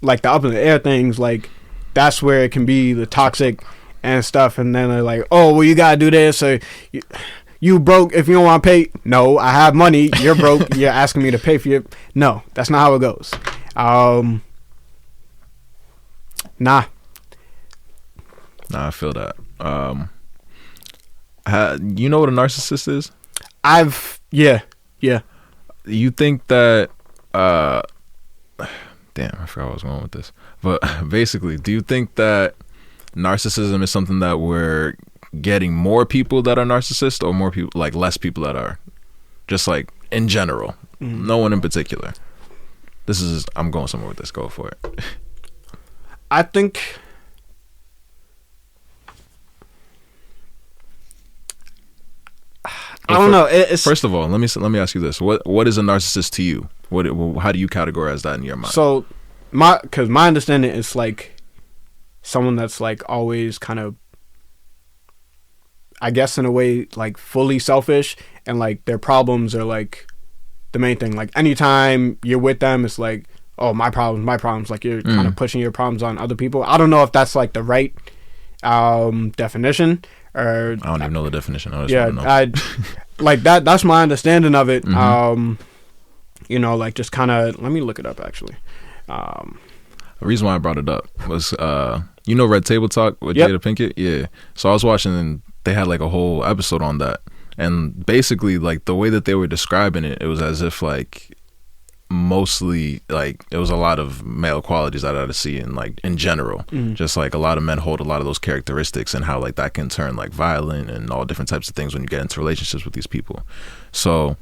like the up in the air things, like that's where it can be the toxic and stuff. And then they're like, oh, well, you gotta do this, or you broke if you don't want to pay. No, I have money. You're broke. You're asking me to pay for your. No, that's not how it goes. Nah, I feel that. You know what a narcissist is? Yeah. You think that damn, I forgot where I was going with this. But basically, do you think that narcissism is something that we're getting more people that are narcissists, or more people, like less people that are? Just like in general, no one in particular. I'm going somewhere with this. Go for it. I think I don't know. First of all, let me ask you this: what is a narcissist to you? How do you categorize that in your mind? So, my understanding is like someone that's like always kind of, I guess in a way, like fully selfish, and like their problems are like the main thing. Like anytime you're with them, it's like, oh, my problems. Like you're kind of pushing your problems on other people. I don't know if that's like the right definition. Or I don't even know the definition. Like that's my understanding of it. You know, like just kind of, let me look it up actually. The reason why I brought it up was you know Red Table Talk with Jada Pinkett? Yeah. So I was watching and they had like a whole episode on that. And basically like the way that they were describing it, it was as if like mostly like it was a lot of male qualities that I had to see in like in general, just like a lot of men hold a lot of those characteristics, and how like that can turn like violent and all different types of things when you get into relationships with these people. So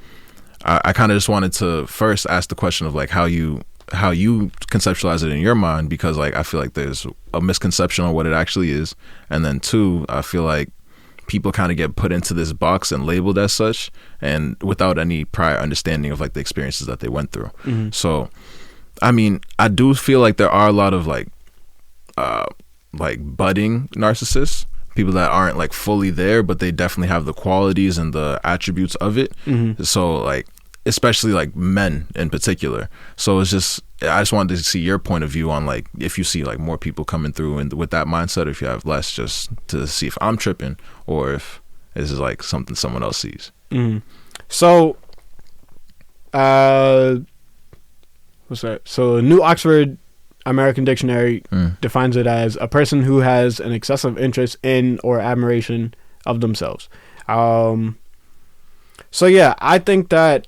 I kind of just wanted to first ask the question of like how you conceptualize it in your mind, because like I feel like there's a misconception on what it actually is, and then two, I feel like people kind of get put into this box and labeled as such, and without any prior understanding of like the experiences that they went through. So I mean, I do feel like there are a lot of like budding narcissists, people that aren't like fully there, but they definitely have the qualities and the attributes of it. So like especially like men in particular. So it's just, I just wanted to see your point of view on like if you see like more people coming through and with that mindset, or if you have less, just to see if I'm tripping or if this is like something someone else sees. So what's that? So the New Oxford American Dictionary defines it as a person who has an excessive interest in or admiration of themselves. So yeah, I think that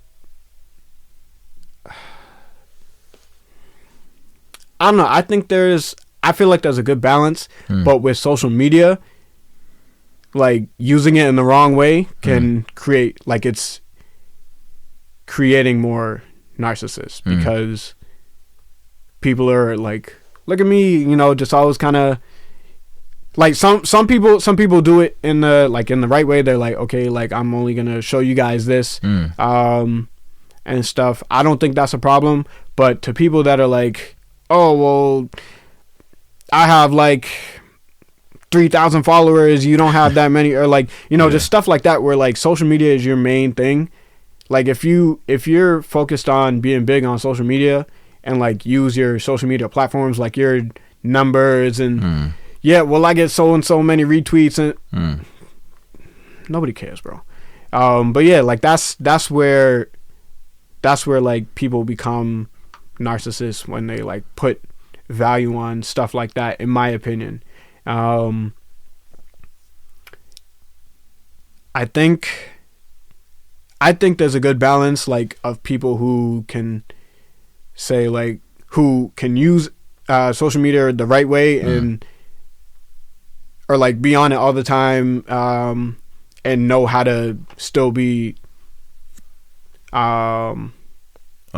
I don't know. I feel like there's a good balance, but with social media, like using it in the wrong way can create, like it's creating more narcissists, because people are like, look at me, you know, just always kind of like some people do it in the like in the right way. They're like, okay, like I'm only gonna show you guys this, and stuff. I don't think that's a problem, but to people that are like, oh, well, I have like 3,000 followers, you don't have that many, or like, you know, just stuff like that, where like social media is your main thing. Like if you're focused on being big on social media and like use your social media platforms, like your numbers and well, I get so and so many retweets and nobody cares, bro. But yeah, like that's where like people become narcissists when they like put value on stuff like that, in my opinion. I think there's a good balance, like, of people who can say, like, who can use social media the right way and or like be on it all the time, and know how to still be a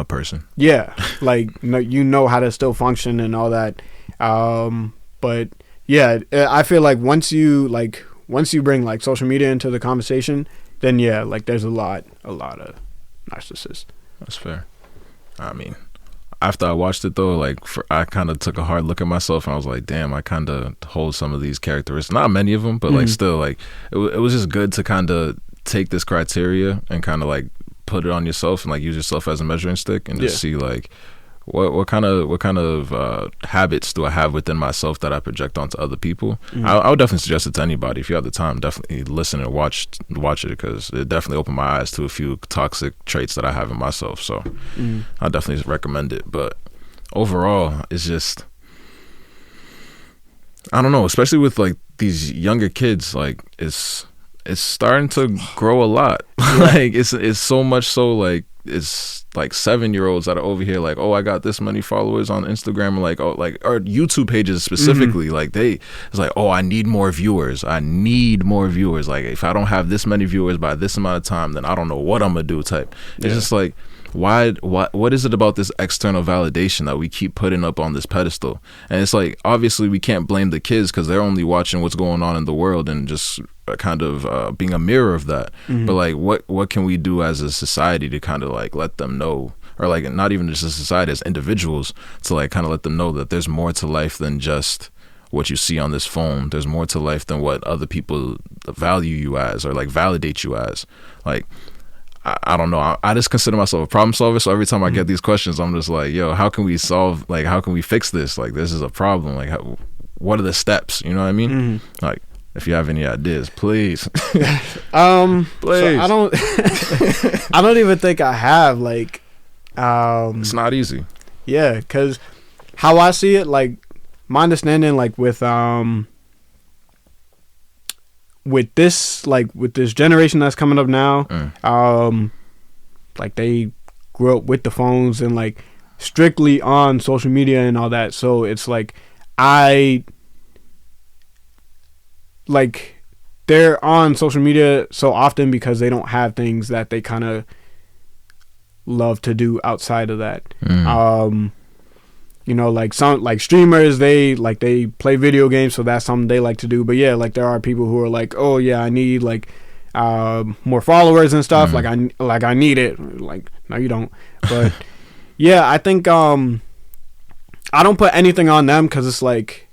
person. Yeah, like, know how to still function and all that. But yeah, I feel like once you bring like social media into the conversation, then yeah, like there's a lot of narcissists. That's fair. I mean, after I watched it though, like I kind of took a hard look at myself and I was like, damn, I kind of hold some of these characteristics. Not many of them, but like still, like it was just good to kind of take this criteria and kind of like put it on yourself and like use yourself as a measuring stick and just see like what kind of habits do I have within myself that I project onto other people. I would definitely suggest it to anybody. If you have the time, definitely listen and watch it, because it definitely opened my eyes to a few toxic traits that I have in myself. So I definitely recommend it. But overall, it's just, I don't know, especially with like these younger kids, like it's starting to grow a lot. Like it's so much so, like it's like 7-year-olds that are over here like, oh, I got this many followers on Instagram, and like, oh, like, or YouTube pages specifically, like it's like, oh, I need more viewers. Like if I don't have this many viewers by this amount of time, then I don't know what I'm gonna do type. It's just like, what is it about this external validation that we keep putting up on this pedestal? And it's like, obviously we can't blame the kids because they're only watching what's going on in the world and just kind of being a mirror of that. But like what can we do as a society to kind of like let them know, or like not even just a society, as individuals, to like kind of let them know that there's more to life than just what you see on this phone. There's more to life than what other people value you as or like validate you as. Like I don't know. I just consider myself a problem solver. So every time I get these questions, I'm just like, yo, how can we fix this? Like, this is a problem. Like, what are the steps? You know what I mean? Like, if you have any ideas, please. Please. So I don't I don't even think I have, like, it's not easy. Yeah, because how I see it, like, my understanding, like, with this generation that's coming up now, like they grew up with the phones and like strictly on social media and all that. So it's like they're on social media so often because they don't have things that they kind of love to do outside of that. You know, like some like streamers, they play video games, so that's something they like to do. But yeah, like there are people who are like, oh yeah, I need like more followers and stuff. Like I need it. Like, no, you don't. But yeah, I think I don't put anything on them because it's like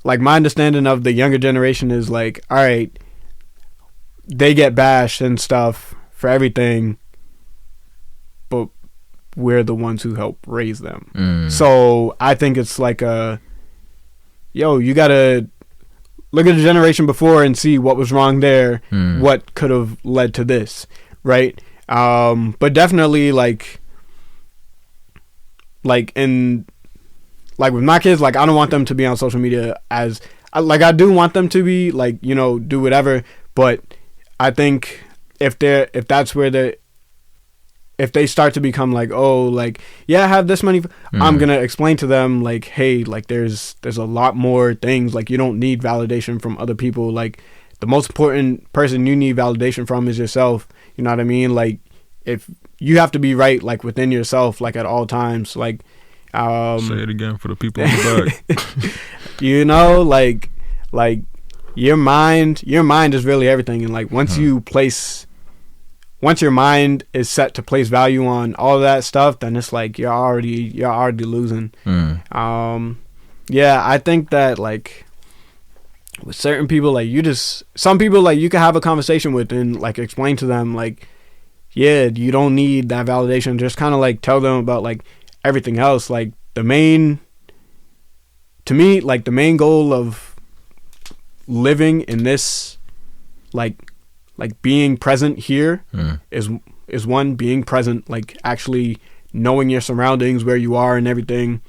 my understanding of the younger generation is like, all right, they get bashed and stuff for everything, but we're the ones who help raise them. So I think it's like you gotta look at the generation before and see what was wrong there, what could have led to this, right? But definitely like in like with my kids, like I don't want them to be on social media as like I do want them to be like, you know, do whatever, but I think if they start to become like, oh, like, yeah, I have this many, I'm going to explain to them, like, hey, like, there's a lot more things. Like, you don't need validation from other people. Like, the most important person you need validation from is yourself. You know what I mean? Like, if you have to be right, like, within yourself, like, at all times. Like, say it again for the people in the back. You know, like, your mind is really everything. And, like, once your mind is set to place value on all of that stuff, then it's like you're already losing. Yeah, I think that like with certain people, like some people like you can have a conversation with and like explain to them like, yeah, you don't need that validation. Just kind of like tell them about like everything else. Like the main goal of living in this like being present here is one, being present, like actually knowing your surroundings, where you are and everything.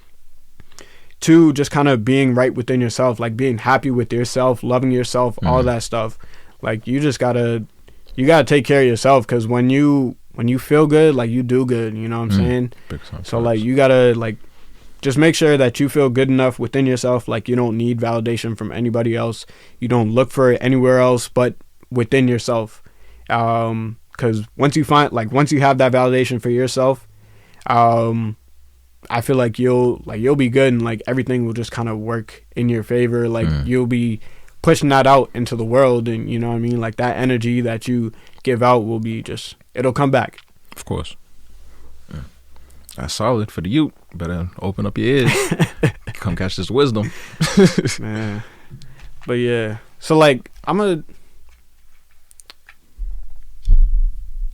2, just kind of being right within yourself, like being happy with yourself, loving yourself, all that stuff. Like you gotta take care of yourself, because when you feel good, like you do good, you know what I'm saying? So like you gotta like just make sure that you feel good enough within yourself, like you don't need validation from anybody else. You don't look for it anywhere else but within yourself. Because once you have that validation for yourself, I feel like you'll be good, and like everything will just kind of work in your favor. Like you'll be pushing that out into the world, and you know what I mean? Like that energy that you give out will be it'll come back. Of course. Yeah. That's solid for the youth. Better open up your ears. Come catch this wisdom. Man. But yeah. So like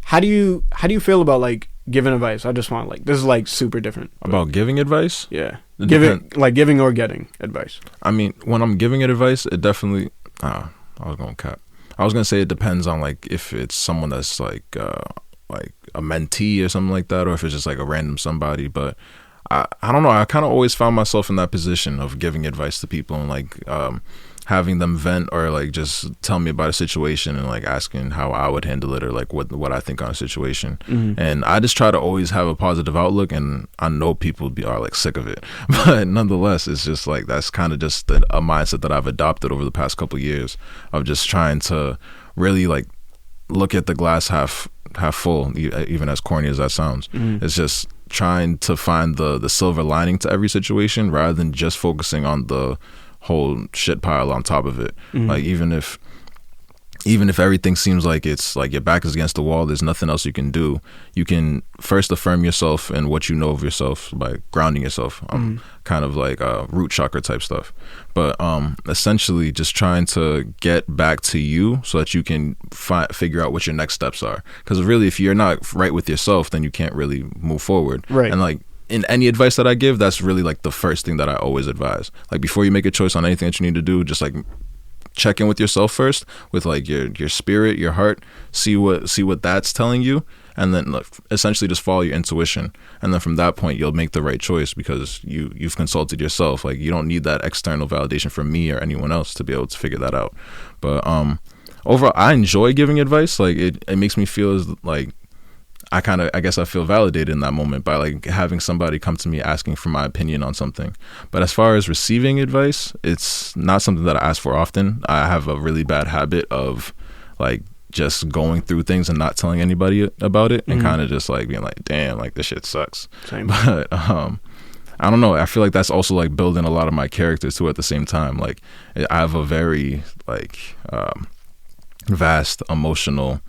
how do you feel about like giving advice? I just want this is like super different. About giving advice? Yeah. Giving or getting advice. I mean, when I'm giving it advice, it definitely I was gonna say it depends on like if it's someone that's like a mentee or something like that, or if it's just like a random somebody. But I don't know, I kind of always found myself in that position of giving advice to people and like having them vent or like just tell me about a situation and like asking how I would handle it or like what I think on a situation. And I just try to always have a positive outlook, and I know people are like sick of it, but nonetheless it's just like that's kind of just a mindset that I've adopted over the past couple of years of just trying to really like look at the glass half full, even as corny as that sounds. It's just trying to find the silver lining to every situation rather than just focusing on the whole shit pile on top of it. Like even if everything seems like it's like your back is against the wall, there's nothing else you can do. You can first affirm yourself and what you know of yourself by grounding yourself. Kind of like root chakra type stuff. But essentially just trying to get back to you so that you can figure out what your next steps are. Because really, if you're not right with yourself, then you can't really move forward. Right. And like in any advice that I give, that's really like the first thing that I always advise. Like before you make a choice on anything that you need to do, just like check in with yourself first, with like your spirit, your heart, see what that's telling you, and then like, essentially just follow your intuition. And then from that point, you'll make the right choice because you've consulted yourself. Like you don't need that external validation from me or anyone else to be able to figure that out. But overall, I enjoy giving advice. Like it makes me feel as like I guess I feel validated in that moment by like having somebody come to me asking for my opinion on something. But as far as receiving advice, it's not something that I ask for often. I have a really bad habit of like just going through things and not telling anybody about it and kind of just like being like, damn, like this shit sucks. Same. But I don't know. I feel like that's also like building a lot of my characters too at the same time. Like I have a very like vast emotional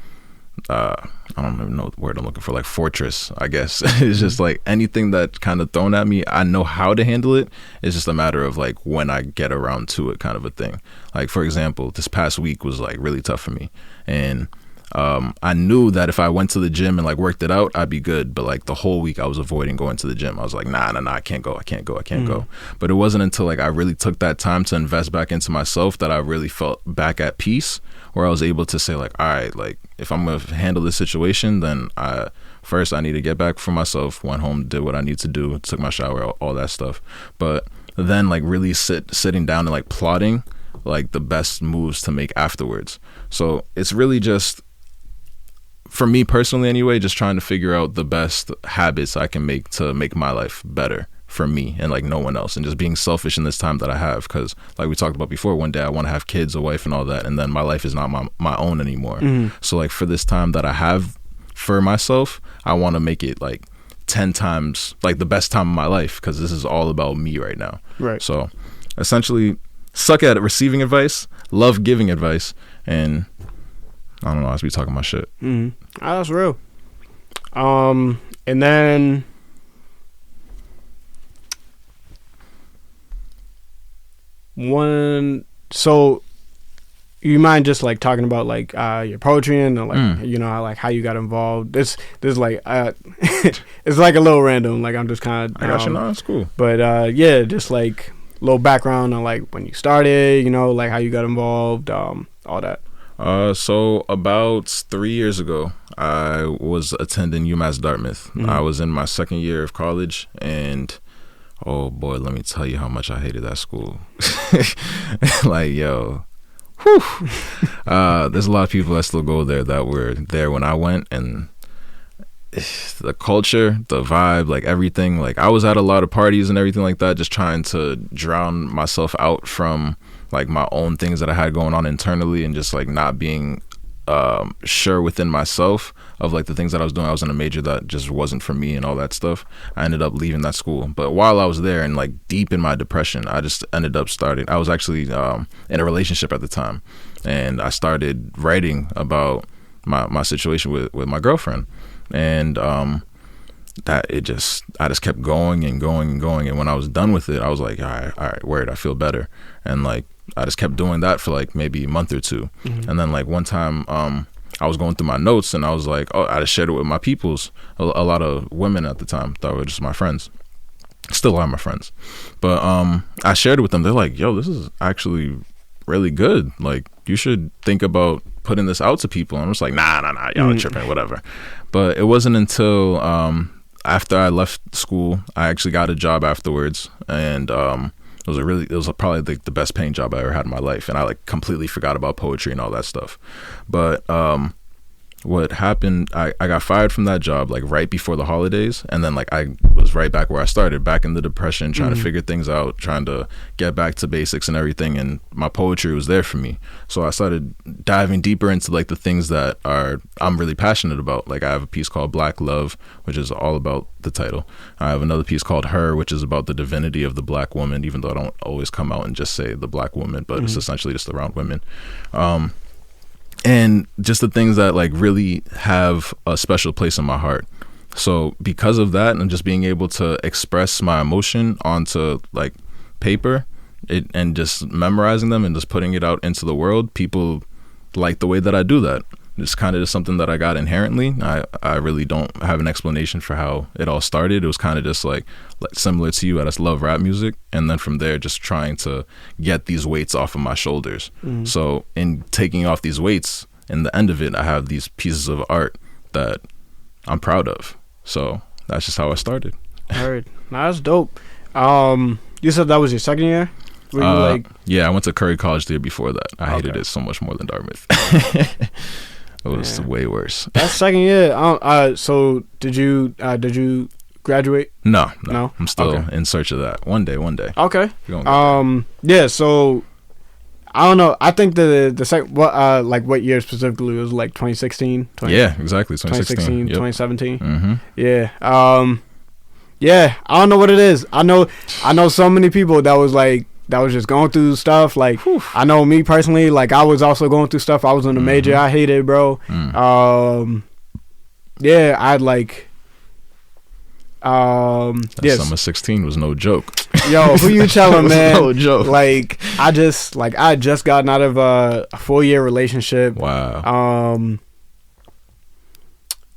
I don't even know what word I'm looking for, like fortress, I guess. It's just like anything that kind of thrown at me, I know how to handle it. It's just a matter of like when I get around to it kind of a thing. Like for example, this past week was like really tough for me, and I knew that if I went to the gym and like worked it out, I'd be good. But like the whole week I was avoiding going to the gym. I was like, nah, I can't go. But it wasn't until like I really took that time to invest back into myself that I really felt back at peace, where I was able to say like, all right, like if I'm going to handle this situation, then first I need to get back for myself, went home, did what I need to do, took my shower, all that stuff. But then like really sitting down and like plotting like the best moves to make afterwards. So it's really just, for me personally anyway, just trying to figure out the best habits I can make to make my life better for me and like no one else, and just being selfish in this time that I have, because like we talked about before, one day I want to have kids, a wife and all that, and then my life is not my own anymore. So like for this time that I have for myself, I want to make it like 10 times like the best time of my life, because this is all about me right now. Right. So essentially suck at it receiving advice, love giving advice, and I don't know, I was be talking my shit. Oh, that's real. And then so you mind just like talking about like your poetry and like you know like how you got involved? This like it's like a little random. Like I'm just kind of I got you. No, it's cool. But yeah, just like little background on like when you started, you know, like how you got involved, all that. So about 3 years ago, I was attending UMass Dartmouth. I was in my second year of college, and oh boy, let me tell you how much I hated that school. Like, yo, whew. There's a lot of people that still go there that were there when I went, and the culture, the vibe, like everything. Like, I was at a lot of parties and everything like that, just trying to drown myself out from like my own things that I had going on internally, and just like not being sure within myself of like the things that I was doing. I was in a major that just wasn't for me and all that stuff. I ended up leaving that school. But while I was there and like deep in my depression, I just ended up I was actually in a relationship at the time, and I started writing about my situation with my girlfriend. And I just kept going and going and going. And when I was done with it, I was like, all right, word, I feel better. And like, I just kept doing that for like maybe a month or two. And then like one time, I was going through my notes, and I was like, oh, I just shared it with my peoples, a lot of women at the time that were just my friends. Still are my friends. But I shared it with them. They're like, yo, this is actually really good. Like, you should think about putting this out to people. And I'm just like, nah, y'all are tripping, whatever. But it wasn't until after I left school, I actually got a job afterwards, and it was probably the best paying job I ever had in my life. And I like completely forgot about poetry and all that stuff. But what happened, I got fired from that job like right before the holidays, and then like I was right back where I started, back in the depression, trying to figure things out, trying to get back to basics and everything. And my poetry was there for me, so I started diving deeper into like the things that I'm really passionate about. Like, I have a piece called Black Love, which is all about the title. I have another piece called Her, which is about the divinity of the black woman, even though I don't always come out and just say the black woman, but it's essentially just around women. And just the things that like really have a special place in my heart. So because of that, and just being able to express my emotion onto like paper, and just memorizing them and just putting it out into the world, people like the way that I do that. It's kind of just something that I got inherently. I really don't have an explanation for how it all started. It was kind of just like similar to you. I just love rap music. And then from there, just trying to get these weights off of my shoulders. So in taking off these weights, in the end of it, I have these pieces of art that I'm proud of. So that's just how I started. All right. That's dope. You said that was your second year? Were you yeah, I went to Curry College the year before that. I hated it so much more than Dartmouth. It was way worse. That's second year. So did you graduate? No. I'm still in search of that. One day. Okay. Yeah. So I don't know. I think the second what year specifically was like 2016. Yeah, exactly. 2016, 2017. Yeah. Yeah. I don't know what it is. I know so many people that was just going through stuff. Like, I know me personally, like, I was also going through stuff. I was in a major. I hated it, bro. Yeah, I'd like, Summer 16 was no joke. Yo, who you telling, man? No joke. Like, I had just gotten out of a 4-year relationship. Wow.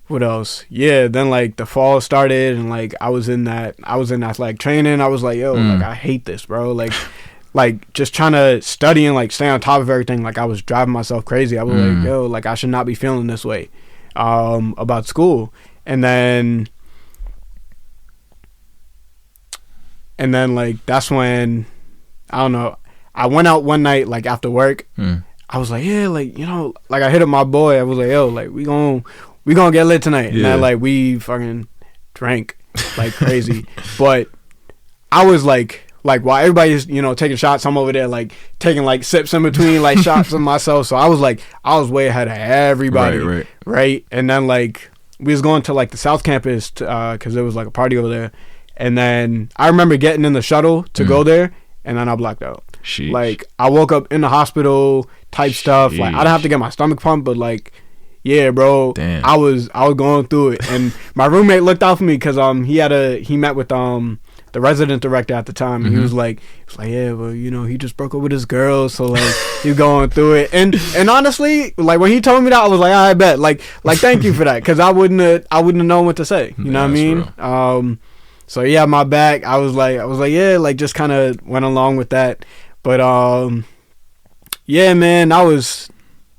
What else? Yeah, then like the fall started, and like I was in that like training. I was like, yo, like I hate this, bro. Like just trying to study and like stay on top of everything. Like, I was driving myself crazy. I was like, yo, like I should not be feeling this way about school. And then like that's when, I don't know, I went out one night like after work. I was like, yeah, like, you know, like I hit up my boy. I was like, yo, like we gonna get lit tonight. Yeah. And like we fucking drank like crazy. But I was like while everybody's, you know, taking shots, I'm over there like taking like sips in between like shots of myself. So I was way ahead of everybody. Right. And then like we was going to like the South Campus because there was like a party over there. And then I remember getting in the shuttle to go there, and then I blacked out. Sheesh. Like, I woke up in the hospital type stuff. Like, I didn't have to get my stomach pumped, but like, yeah, bro. Damn. I was going through it, and my roommate looked out for me because he met with the resident director at the time, and he was like, yeah, well, you know, he just broke up with his girl, so like he's going through it. And honestly, like when he told me that, I was like, I bet, like thank you for that, because I wouldn't have known what to say. You know what I mean? So yeah, my back. I was like, yeah, like just kind of went along with that. But yeah, man, that was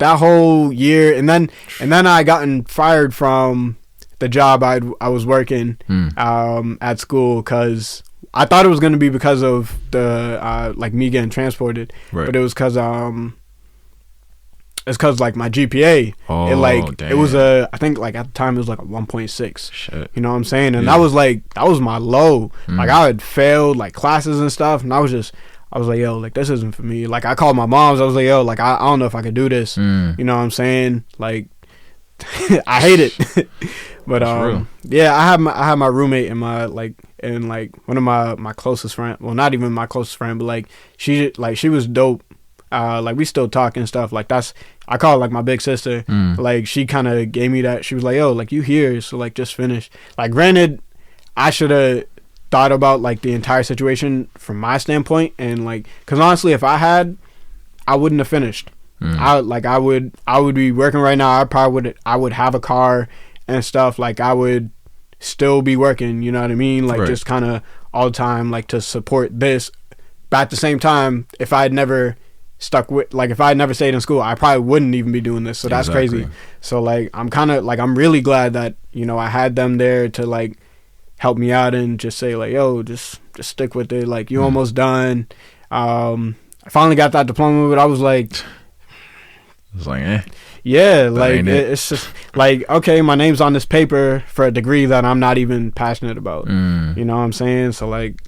that whole year, and then I gotten fired from the job I was working at school, because I thought it was going to be because of the like me getting transported, but it was because it's because like my GPA, it was I think like at the time it was like a 1.6. Shit. You know what I'm saying? And that was my low. Like I had failed like classes and stuff, and I was like, yo, like this isn't for me. Like I called my moms. I was like, yo, like I don't know if I could do this. You know what I'm saying? Like I hate it. But yeah, I had my roommate and one of my closest friend. Well, not even my closest friend, but like she was dope. Like we still talk and stuff. Like I call her like my big sister. Like she kind of gave me that. She was like, yo, like you here, so like just finish. Like granted, I should have thought about like the entire situation from my standpoint, and like, cause honestly, if I had, I wouldn't have finished. I would be working right now. I would have a car and stuff. Like I would still be working. You know what I mean? Like just kind of all the time, like to support this. But at the same time, if I had never if I had never stayed in school, I probably wouldn't even be doing this. So that's crazy. So like I'm really glad that, you know, I had them there to like help me out and just say like, yo, just stick with it. Like you almost done. I finally got that diploma, but I was like, yeah, like it's just like, okay, my name's on this paper for a degree that I'm not even passionate about. You know what I'm saying? So like,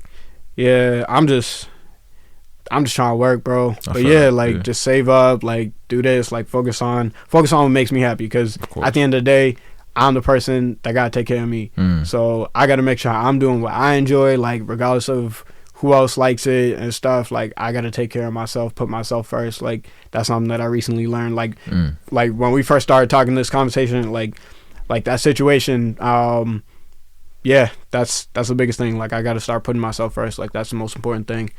yeah, I'm just trying to work, bro. But yeah, like just save up, like do this, like focus on what makes me happy, because at the end of the day, I'm the person that gotta take care of me. So I gotta make sure I'm doing what I enjoy, like regardless of who else likes it and stuff. Like I gotta take care of myself, put myself first. Like that's something that I recently learned. Like when we first started talking this conversation, like that situation, yeah, that's the biggest thing. Like I gotta start putting myself first. Like that's the most important thing.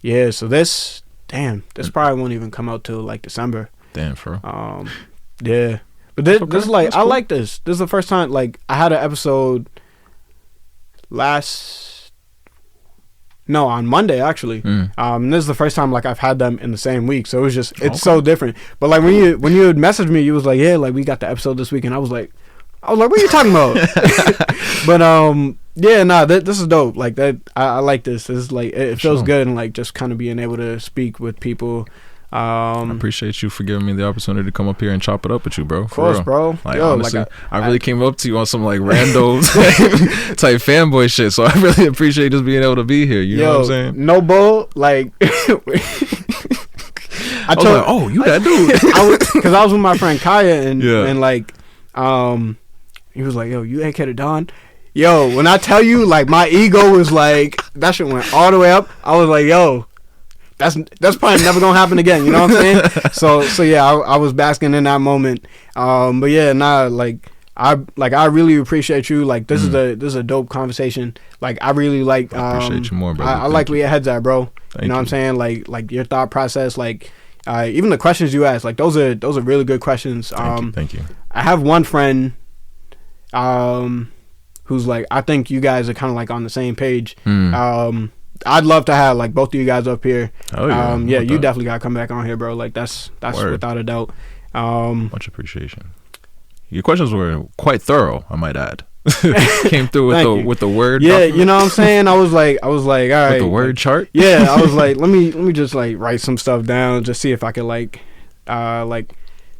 Yeah, so this probably won't even come out till like December. Damn, bro. Yeah, but this is like, I like this. This is the first time, like I had an episode on Monday actually. This is the first time like I've had them in the same week, so it's so different. But like when you had messaged me, you was like, yeah, like we got the episode this week, and I was like, what are you talking about? But yeah, this is dope. Like that, I like this. This is like, it feels good, and like just kind of being able to speak with people. I appreciate you for giving me the opportunity to come up here and chop it up with you, bro. Of course, bro. Like honestly, like I really came up to you on some like random type fanboy shit. So I really appreciate just being able to be here. You know what I'm saying? No bull, like. I was like, oh, you that dude? Because I was with my friend Kaya, and like, he was like, yo, you AK to Don? Yo, when I tell you, like, my ego was like, that shit went all the way up. I was like, yo, that's probably never gonna happen again. You know what I'm saying? So yeah, I was basking in that moment. But yeah, I really appreciate you. Like, this is a dope conversation. Like, I really like. I appreciate you more, bro. I like where your head's at, bro. You know what I'm saying? Like your thought process, like. Even the questions you ask, like those are really good questions. Thank you. I have one friend, who's like, I think you guys are kind of like on the same page. I'd love to have like both of you guys up here. Oh yeah, yeah, you definitely gotta come back on here, bro. Like that's Word. Without a doubt. Much appreciation. Your questions were quite thorough, I might add. Came through with the word. Yeah, document. You know what I'm saying? I was like, all right. With the word chart? Yeah, I was like, let me just like write some stuff down, just see if I could like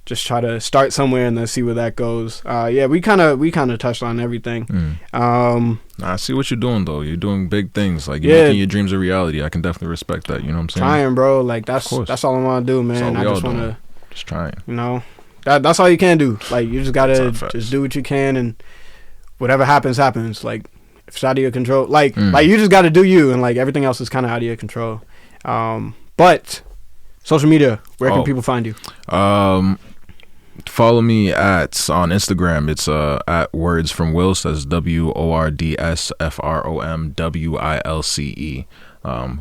just try to start somewhere and then see where that goes. Yeah, we kind of touched on everything. I see what you're doing though. You're doing big things. Like you're making your dreams a reality. I can definitely respect that. You know what I'm saying? Trying, bro. Like that's all I want to do, man. I just want to just trying. You know, that's all you can do. Like you just gotta just do what you can, and whatever happens. Like if it's out of your control, like you just gotta do you, and like everything else is kind of out of your control. But social media, where can people find you? Follow me on Instagram. It's at Words from Wilce. That's WORDSFROMWILCE.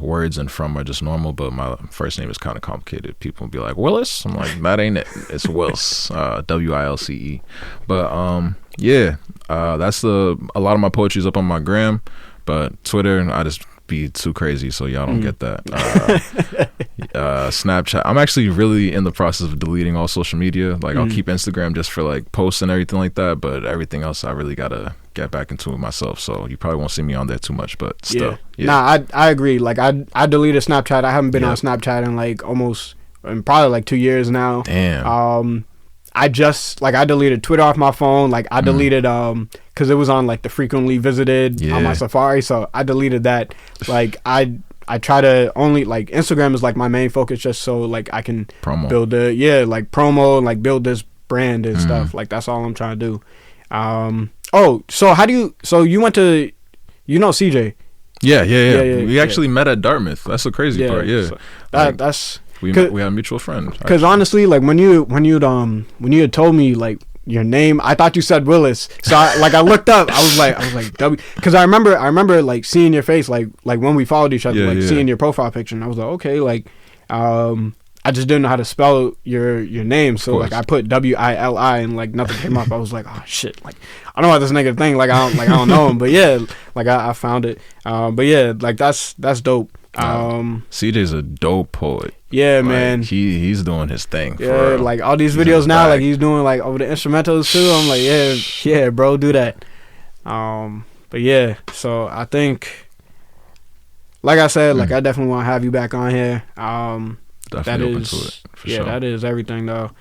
Words and from are just normal, but my first name is kind of complicated. People be like, Willis? I'm like, that ain't it. It's Wilce. WILCE. But yeah, that's a lot of my poetry's up on my gram, but Twitter, I just be too crazy, so y'all don't get that. Snapchat. I'm actually really in the process of deleting all social media. Like I'll keep Instagram just for like posts and everything like that, but everything else I really gotta get back into it myself. So you probably won't see me on there too much, but still. Yeah. Nah, I agree. Like I deleted Snapchat. I haven't been on Snapchat in like almost probably like 2 years now. Damn. I deleted Twitter off my phone. Like I deleted because it was on like the frequently visited on my Safari, so I deleted that. Like I try to only like Instagram is like my main focus, just so like I can build promo and like build this brand and stuff. Like that's all I'm trying to do. So you went to CJ? Yeah. We actually met at Dartmouth. That's the crazy part. Yeah, so that's. We had a mutual friend. Because honestly, like when you had told me like your name, I thought you said Wilce. So I looked up. I was like W. Because I remember like seeing your face like when we followed each other, seeing your profile picture, and I was like, okay, like I just didn't know how to spell your name, so like I put Willi and like nothing came up. I was like, oh shit, like I don't know what this nigga think. Like I don't know him, but yeah, like I found it. But yeah, like that's dope. CJ's a dope poet. Yeah, like, man. He's doing his thing. Yeah, for like all these videos now, like he's doing like over the instrumentals too. I'm like, yeah, bro, do that. But yeah, so I think, like I said, like I definitely want to have you back on here. Definitely open to it. For sure. That is everything though.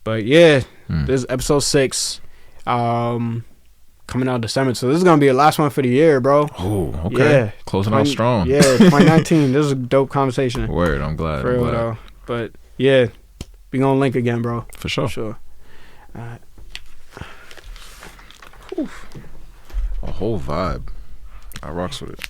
But yeah, this is episode 6. Coming out December, so this is gonna be the last one for the year, bro. Oh, okay. Yeah, closing out strong. Yeah, 2019. This is a dope conversation. Word, I'm glad. For real though. But yeah, we gonna link again, bro. For sure. All right. A whole vibe. I rocks with it.